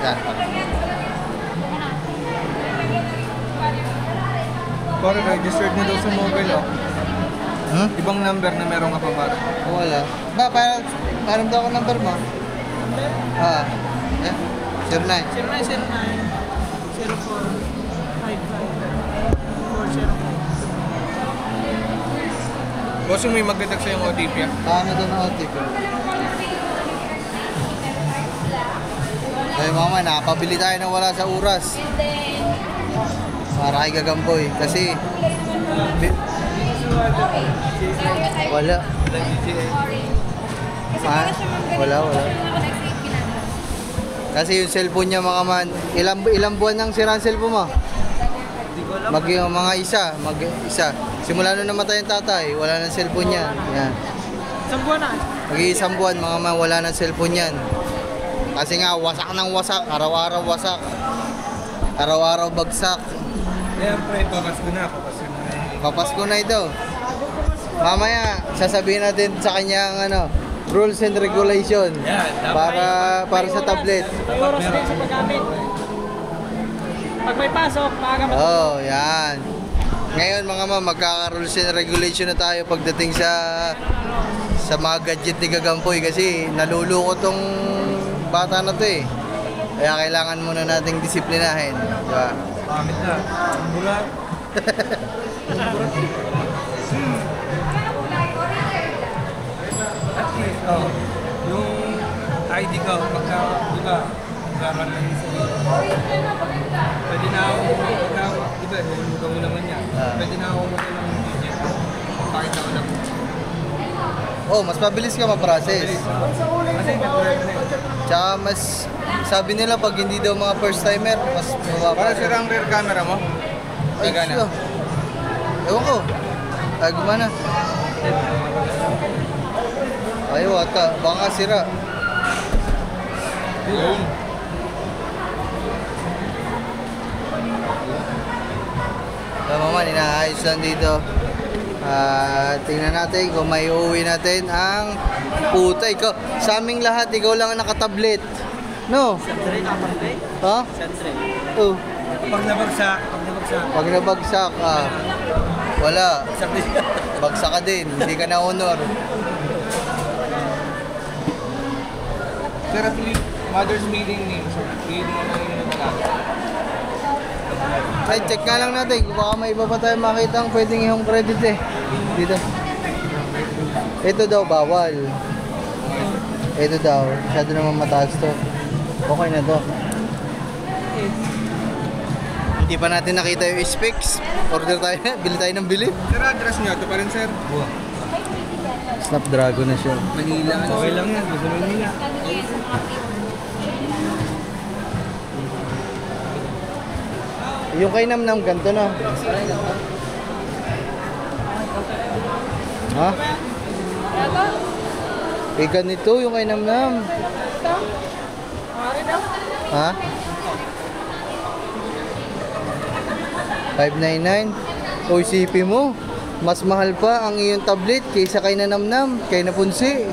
Yan. Para registered na daw sa mobile oh. Hmm? Ibang number na meron ka pa para. Wala. Ba, parang daw ako number mo. Ah. Eh? 09. 0909-0455-404. Boss, yung may magdadag sa yung OTP ah. Paano doon ang OTP? Ay mama, napabili tayo ng wala sa oras. Para kay Gagamboy. Kasi... Wala. Ah, wala. Kasi yung cellphone niya mga man, ilang buwan nang sira ang cellphone mo? Mga isa. Simula nung namatay yung tatay, wala nang cellphone niya. Yan. Isang buwan na. Mag-iisang buwan mga man, wala nang cellphone yan. Kasi nga, wasak ng wasak, araw-araw wasak. Araw-araw bagsak. Siyempre, papasko na. Papasko na ito. Mamaya, sasabihin natin sa kanya ang ano, rules and regulation para sa tablet. May oras din sa paggamit. Pag may pasok, maaga pa. Oh, yan. Ngayon mga ma'am, magkaka-rules and regulation na tayo pagdating sa mga gadget ni Gagampoy kasi naluloko tong bata na to eh. Kaya kailangan muna nating disiplinahin, di ba? Pamit na. Bulat. At least, yung ID ko, pagka, di ba, magkaroon na yun sa'yo. Pwede na ako, di ba, nilulugaw mo naman yan. Pwede na ako magkaroon ng digit. Pakita ko lang. Oh, mas mabilis ka ma-process. Kasi katulad na yun. Tsaka mas, sabi nila pag hindi daw mga first timer, mas Para sira ang rear camera mo? Ay, Gagana? ewan ko. Ay, gumana. Ay, wata. Baka sira. Yun. Tama man, inaayos lang dito. Tingnan natin kung may uuwi natin ang puta. Ikaw, sa aming lahat, ikaw lang ang nakatablet. No? Ha? Oh. Pag nabagsak. Pag nabagsak, wala. Sabi niya. Bagsak ka din. Hindi ka na honor. Sir, at least, mother's maiden name, sir. Maiden mo na yung nagalaga. Ay, check nga lang natin kung baka may iba pa tayo makita ang pwedeng ihong credit eh. Dito. Ito daw, bawal. Ito daw. Masyado naman mataas to. Okay na to. Hindi pa natin nakita yung specs. Order tayo. Bili tayo ng bili. Sir, address niyo. Ito pa rin, sir. Snapdragon na siya. Manila. Okay lang yan. Gusto mo nila. Yung kay Namnam, ganito na. Ha? Eh, ganito yung kay Namnam. Ha? 599? O isipin mo, mas mahal pa ang iyong tablet kaysa kay Namnam, kay Napunsi.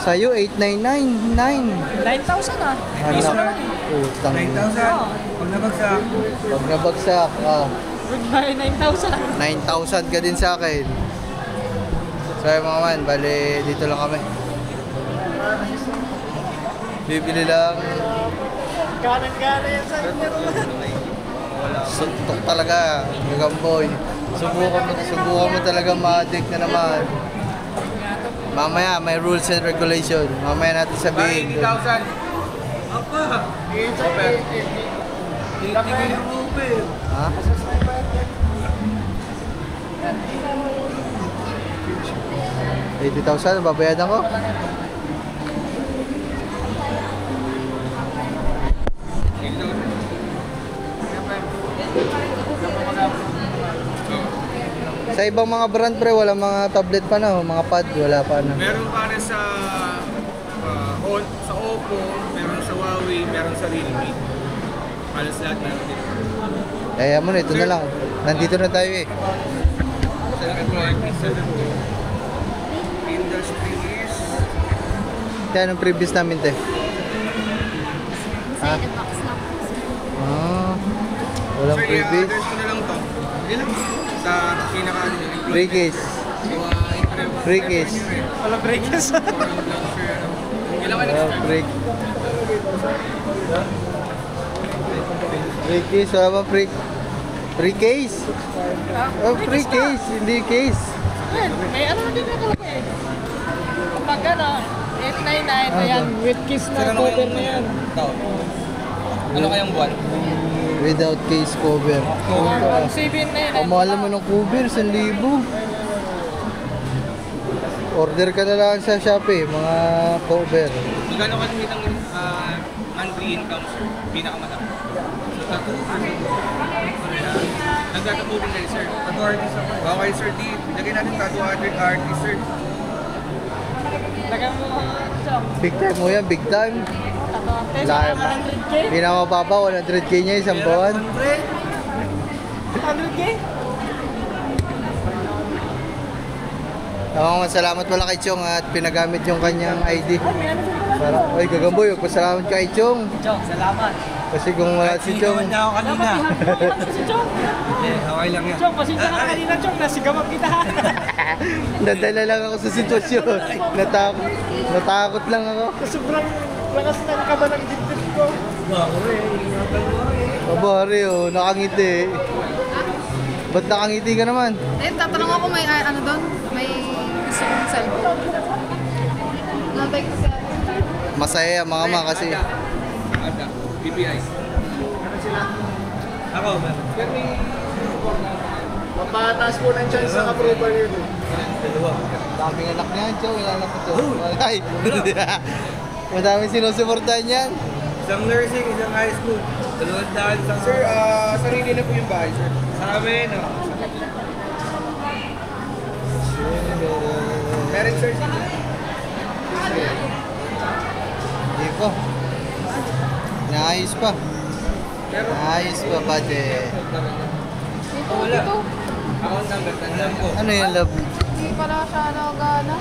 Sa'yo, 899. 9,000 ah. Anak, utang. 9,000. Pag nabagsak. Pag nabagsak, Goodbye, 9,000. 9,000 ka din sa akin. So mga man, bali dito lang kami. Bibili lang. Kanan-kanan yan sa inyo. Suntok talaga, Gagamboy. Subukan mo talaga ma-addict na naman. Mamaya may rules and regulation. Mamaya natin sabihin. 80,000. Apa? Hindi ko yung Uber. Ha? $80,000, babayadan ko? Sa ibang mga brand pre, wala mga tablet pa na, mga pad, wala pa na. Meron pare sa Oppo, meron sa Huawei, meron sa Realme. Halos lahat meron dito. Kaya mo na, ito na lang. Nandito na tayo eh. Sa industry is Kaya anong previous namin te? Ha? Ah, walang sir, previous. i-address ko na lang to. Ilan? Sa pinaka-ano nyo. Free case. Free case. Wala breakers. Ilan ka next Free. Free case, wala ba free? Free case? Oh, free case, hindi case. May ano din ako eh. Kapag ano, 899, ayan, with kiss na cover na yan. Ano kayang buwan? Without case cover. Ang 7 na yan. Ang mahal naman ng cover, 1,000. Order ka na lang sa Shopee, mga cover. Magkano ka ng monthly income, sir? Pinakamatang. So, tattoo. Nagtatattoo din kayo, sir. Tattoo artist ako. Okay, sir. Lagyan natin tattoo artist, sir. Lagyan mo siya. Big time mo yan, big time. Tato, Laya sa ba? 100K. Pinamababa, 100k niya isang buwan. 100K? Salamat pala kay Chong at pinagamit yung kanyang ID. Para, ay gagamboy, pasalamat kay Chong. Chong, salamat. Kasi kung wala si Chong, Sinigawan niya ako kanina. Si Chong. Okay lang yan. Chong, pasensya ka kanina, Chong. Nasigawan kita. nadala lang ako sa sitwasyon. Natakot lang ako. Sobrang lakas ng kaba ng dibdib ko. Kabari oh, nakangiti. Ba't nakangiti ka naman? Eh, tatanong ako may ano doon? May gusto kong cellphone. Nabay ko sa... Masaya mga ma kasi. Ada. BPI. Ako, meron. Mapataas po ng chance sa approval yun. Dalawa. Daming anak niya, Chong. Ilan anak ko, Chong? Ay! Madaming sinusuportahan yan. Isang nursing, isang high school. Dalawang daan, isang... Sir, sarili na po yung bahay, sir. Sa amin, no? Meron, sir. Hindi ko. Naayos pa. Naayos pa, buddy. Wala. Account number, tandaan ko. Ano yung love? Hindi pala siya nagana.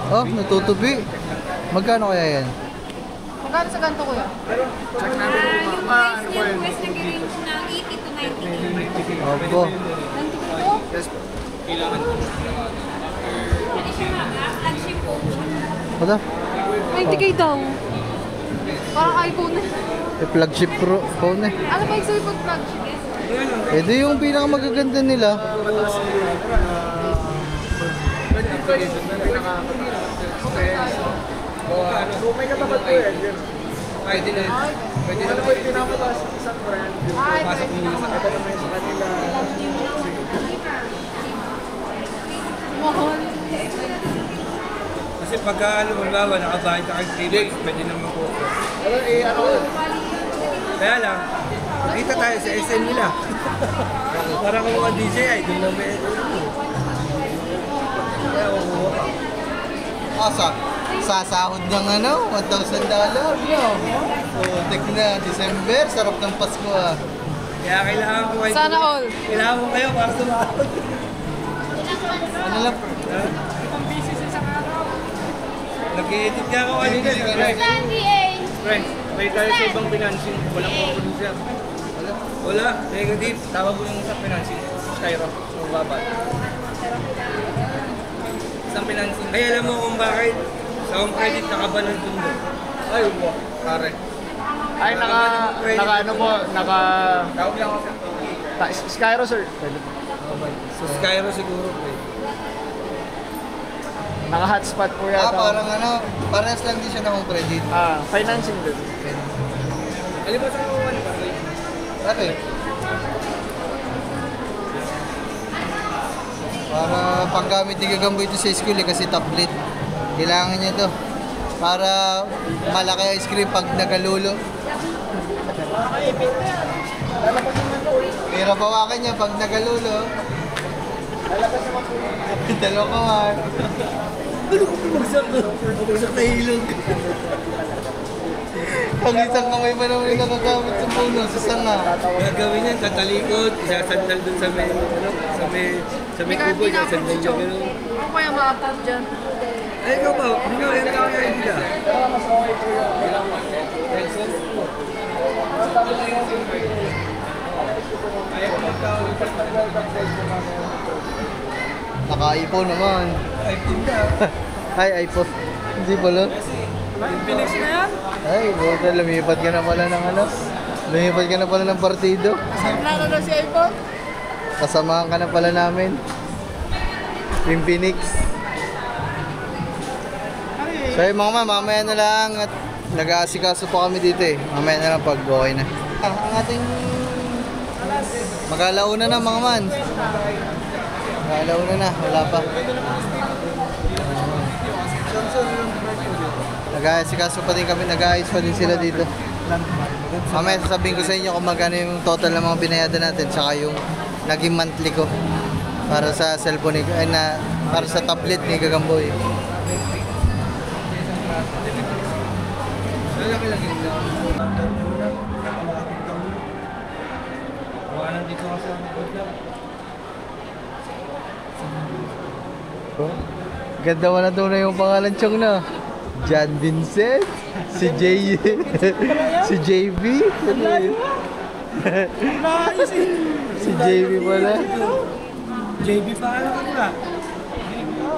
Oh, natutubi. Magkano kaya yan? Magkano sa ganito kuya? Yung price nag-range ng 80 to 90. Opo. Kailangan ko. Ano siya flagship po. Ano? 90K daw. Parang iPhone eh. Flagship phone eh. Ano ba yung sabi pag flagship? Ito yung pinakamagaganda nila. Kung may katapat po yan, yun. Pwede na. Pwede na. Ano ba yung pinapataas ng isang brand? Pasok mo sa Ito naman sa kanila. Mahal. Kasi pagka, halimbawa, nakabayad ka kay 3 months, pwede naman po. Ano eh, ano? Kaya lang, nakita tayo sa SM nila. Para kung mga DJI, doon lang may... Kaya kukuha ka. Sasahod ng ano, $1,000, no? So, tek na, December, sarap ng Pasko ah. Kaya kailangan ko kayo. Sana all. Kailangan ko kayo para sumahod. Ano lang? Nag-i-edit ka ako kanina. Friends, may tayo sa ibang financing. Walang producer. Wala, negative. Tawag ko yung sa financing. Skyro. So, babad. Isang financing. Ay, alam mo kung bakit sa home credit nakaban ng tundo. Ay, upo. Pare. Ay, naka ano po, naka... Tawag lang ako sa Skyro, sir. So Skyro siguro. Naka-hotspot po yata. Parang ano, parehas lang din siya ng home credit. Financing din. Alam mo sa mga ano ba? Bakit? Para panggamit ni Gagamboy ito sa school eh, kasi tablet. Kailangan niya to. Para malaki ang screen pag nagalulo. Pero bawakan niya pag nagalulo. Dalawa ka man. Ano ko bumagsak na? Bumagsak na ilog. Pag isang kamay pa naman yung nakagamit sa puno, sa sanga. Gagawin yan, tatalikod, isasandal dun sa may kubo, isasandal niya gano'n. Ako kaya ma-upload dyan. Ay, ikaw ba? Hindi ka yan kaya nila. Naka-iPhone naman. iPhone ka. Ay, iPhone. Hindi pala. Phoenix na yan? Ay, buta, lumipat ka na pala ng ano. Lumipat ka na pala ng partido. Plano na si iPhone? Kasamahan ka na pala namin. Team Phoenix. So yung mga mamaya na lang at nag-aasikaso pa kami dito eh. Mamaya na lang pag okay na. Ang ating mag-alauna na mga man. Mag-alauna na, wala pa. Nag-aasikaso pa din kami, nag-aayos pa din sila dito. Mamaya sasabihin ko sa inyo kung magkano yung total ng mga binayada natin tsaka yung naging monthly ko para sa cellphone ni, para sa tablet ni Gagamboy. Lalaki lang yun. nandito ka sa good lang. Oh, ganda mo na tunay yung pangalan Chong na. John Vincent, si J, si JB, si JB pala. JB pa ano ka nila?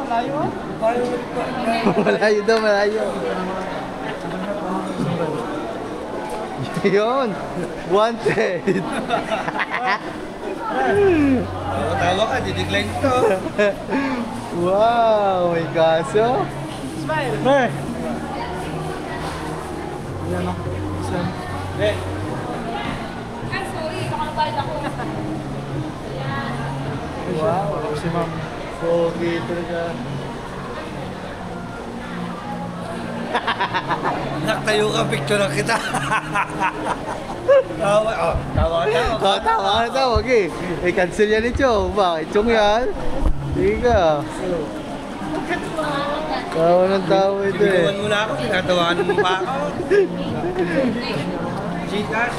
Layo. Malayo daw, malayo. Yun, wanted. Tawa ka, didecline to. Wow, may kaso. Smile. Yan o. Ay, sorry, nakabayad ako. Wow, si ma'am. Pogi talaga. Naktayo ka, picture na kita. Tawa, tawa. Tawa ka na tawag eh. Cancel yan ni Chong. Bakit? Chong yan? Sige ka. Tawa ng tawa ito eh. Biniwan mo na ako, pinatawanan mo pa ako. Gcash,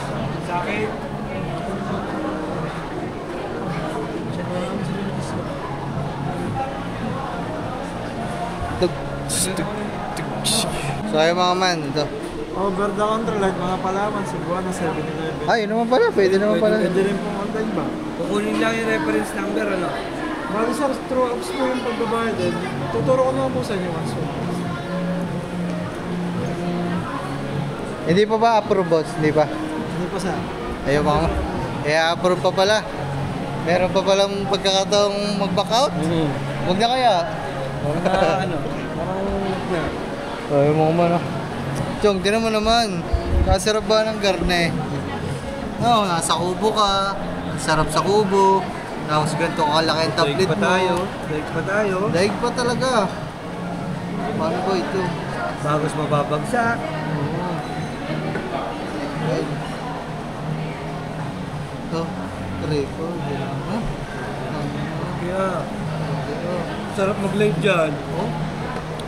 sa akin. So ayun mga man, ito. Over the counter like mga palaman, Cebuana, 7-Eleven. Ay, yun naman pala. Pwede naman pala. Pwede rin pong online ba? Kukunin lang yung reference number, ano? Bali sir, through apps po yung pagbabayad din. Tuturo ko naman po sa inyo once. Hindi pa ba approve boss? Hindi pa. Hindi pa sir. Ayun mga. Approve pa pala. Meron pa palang pagkakataong mag-back out? Huwag na kaya. Ano? Ay, mga man ah. Chong, tinan mo naman. Kasarap ba ng garne? Oo, nasa kubo ka. Ang sarap sa kubo. Tapos ganito kalaki ang tablet mo. Daig pa tayo. Daig pa talaga. Paano ba ito? Bagos mababagsak. Daig. Ito. Tripo. Ha? Kaya, sarap mag-live dyan. Oh?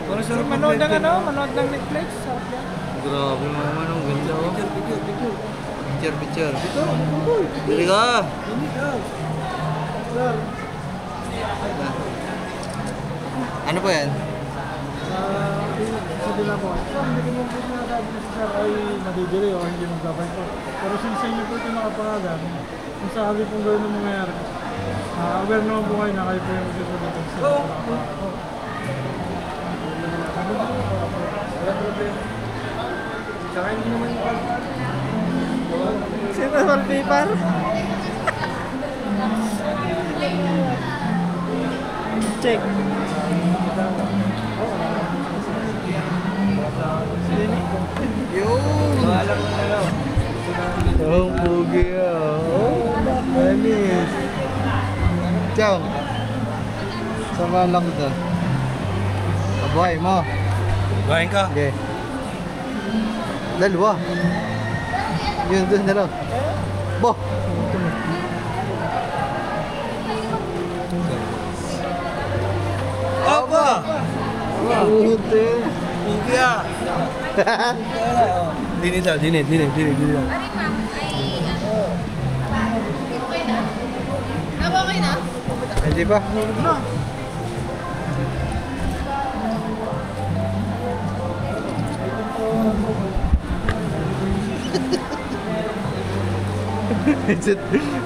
Parang sarap Manood mag-live ng dyan. manood ng Netflix. Sarap yan. Grabe mga man. Ang ganda oh. Video. Picture. Ito, Dali ka. Hindi ka. Sir, Ano pa yan? sabi na po, sir, hindi ko mo po sinasabi na si sir ay madidiri o hindi magbabay po. Pero since sa inyo po ito nakapangalan, kung sakali pong gawin ng mangyayari, aware naman po kayo na kayo po yung magsusunod ng sir. Oo. Wala problema. Saka hindi naman yung pag- Sino wallpaper? Check. Yun! Alam mo na lang. Oh, pugi ah. Oh, manis. Chong. Sama lang ito. Abuhay mo. Bahin ka. Okay. Dalawa. Yun, doon na lang. Bo! Opo! Puti. Pugi ah. Dinit daw, dinit. Ari ma'am, ay Okay na? Hindi pa?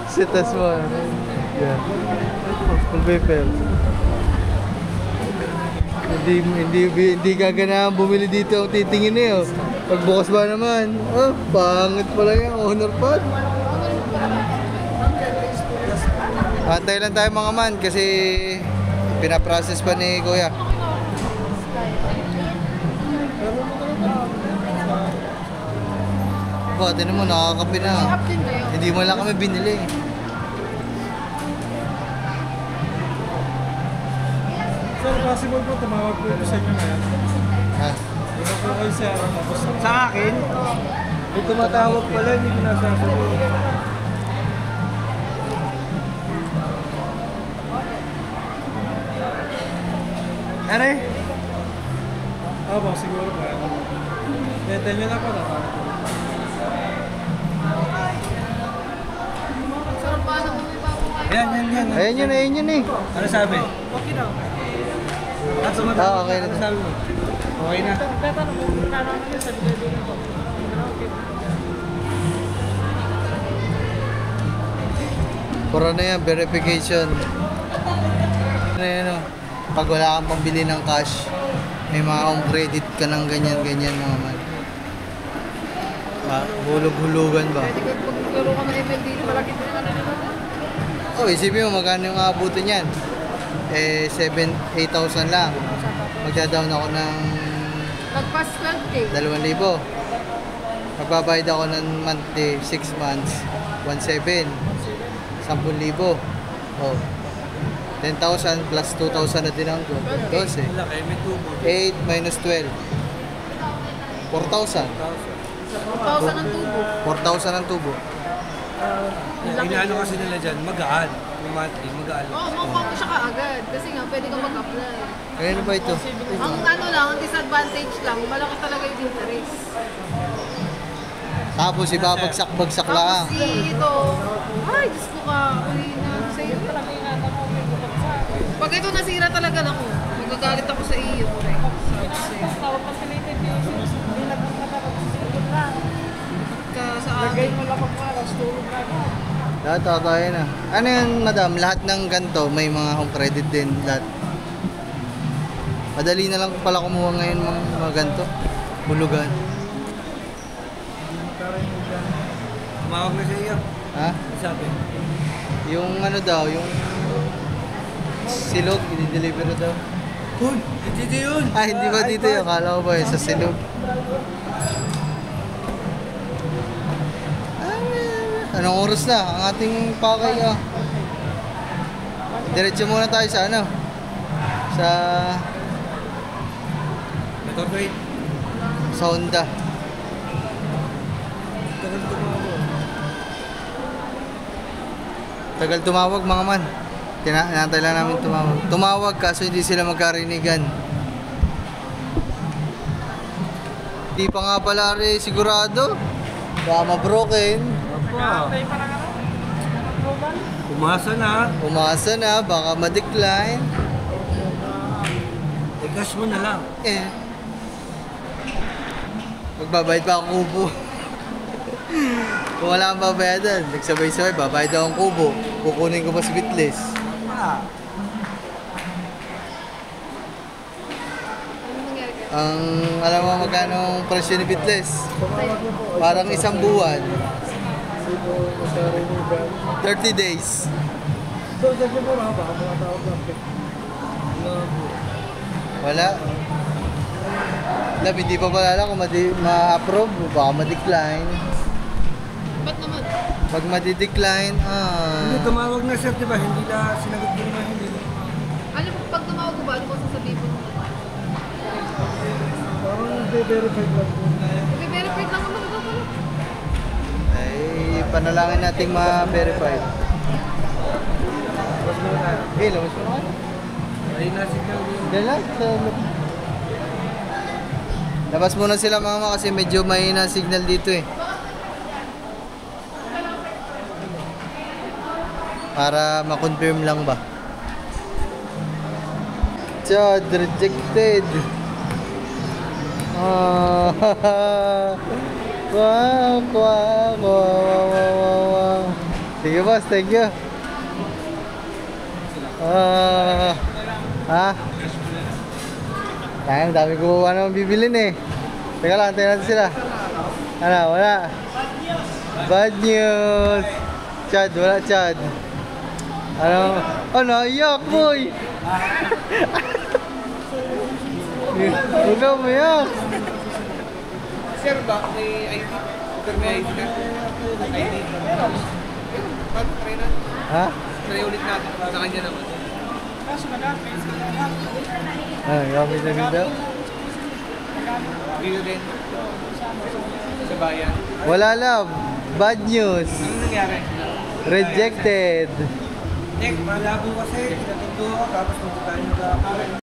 Sitas mo. Yeah. Full paper. Hindi gaganahan bumili dito ang titingin eh. Oh. Pagbukas ba naman? Oh, pangit pala yung honor pad. Antay lang tayo mga man kasi pinaprocess pa ni Kuya. Ba, tinan mo, nakakapi na. Hindi mo lang kami binili. Sir, possible po tumawag po ito sa inyo ngayon. Ha? Ito po kayo sir. Tapos Sa akin, may tumatawag pala, hindi ko nasasabi. Are? Opo, siguro po. Tell nyo na po na. Sarap pa Yan. Ayan yun eh. Ano sabi? Okay daw. At sumatawag. Okay na. Ano sabi mo? Okay na. Puro na yan, verification. Ano yan o? Pag wala kang pambili ng cash, may mga on credit ka ng ganyan-ganyan mga man. Hulog-hulugan ba? Pwede ka paglaro ka ng ML dito, malaki din naman naman. Oh, isipin mo magkano yung aabutin yan? 8,000 lang. Magda-down ako ng Nagpas 12K. 2,000. Magbabayad ako ng monthly 6 months, 1,700. 10,000. Oh. 10,000 plus 2,000 na din ang go. 12. Wala kayo, may tubo. 8 minus 12. 4,000. 4,000 ang tubo. 4,000 ang tubo. Inaano kasi nila dyan, magaan. Yung monthly, magaan. Oo, makuha mo siya kaagad. Kasi nga, pwede kang mag-apply. Kaya ba ito? Ang ano lang, ang disadvantage lang, malaki talaga yung interest. Tapos ibabagsak-bagsak lang. Tapos ito, ay, Diyos ko ka, uy na, sa'yo. Pag ito nasira talaga na ko, magagalit ako sa iyo. Sa akin. Lahat tayo na. Ano yan, madam? Lahat ng ganito, may mga home credit din. Lahat. Madali na lang pala kumuha ngayon mga ganito. Hulugan. Tumawag na siya iyo. Ha? Ano sabi? Yung ano daw, yung silog, i-deliver daw. Hoy, dito yun. Ah, hindi ba dito yun? Akala ko ba yun, sa silog. Anong oras na? Ang ating pakay ah. Diretso muna tayo sa ano? Sa Nag-wait. sa Honda. Tagal tumawag mga man. Tinantay lang namin tumawag. Tumawag kaso hindi sila magkarinigan. Di pa nga pala rin sigurado. Baka ma-broken. Umasa na. Umasa na, baka ma-decline. I-cash mo na lang. Eh. Magbabayad pa ang kubo. Kung wala kang babayadan, nagsabay-sabay, babayad ako ang kubo. Kukunin ko pa sa bitless. Ang alam mo magkano ang presyo ni bitless? Parang isang buwan. 30 days. Wala. Lab, hindi pa pala alam kung ma-approve o baka ma-decline. Ba't naman? Pag ma-decline, Hindi, tumawag na sir, di ba? Hindi na sinagot ko naman, hindi. Ano pag tumawag ko ba? Ano ba sasabihin mo? Parang verified lang po. I-verified lang naman ito pala. ay panalangin nating ma-verify. Okay, labas mo naman. Ay, nasignal din. Dala, labas muna sila mama kasi medyo mahina signal dito eh. Para ma-confirm lang ba. Chad, rejected. Wow. Sige boss, thank you. Kaya dami ko naman bibilin eh. Teka lang, tingnan natin sila. Ano, wala. Bad news. Chad, wala Chad. Ano? Oh, naiyak boy. Huwag ka umiyak. Sir ba, may ID? Sir, may ID ka? ID? Paano, try na? Ha? Try ulit natin sa kanya naman. Ano, gamit na dito? Dito din. Sa bayan. Wala love. Bad news. Anong nangyari? Rejected. Malabo kasi, pinatundo ako, tapos magkakain ka.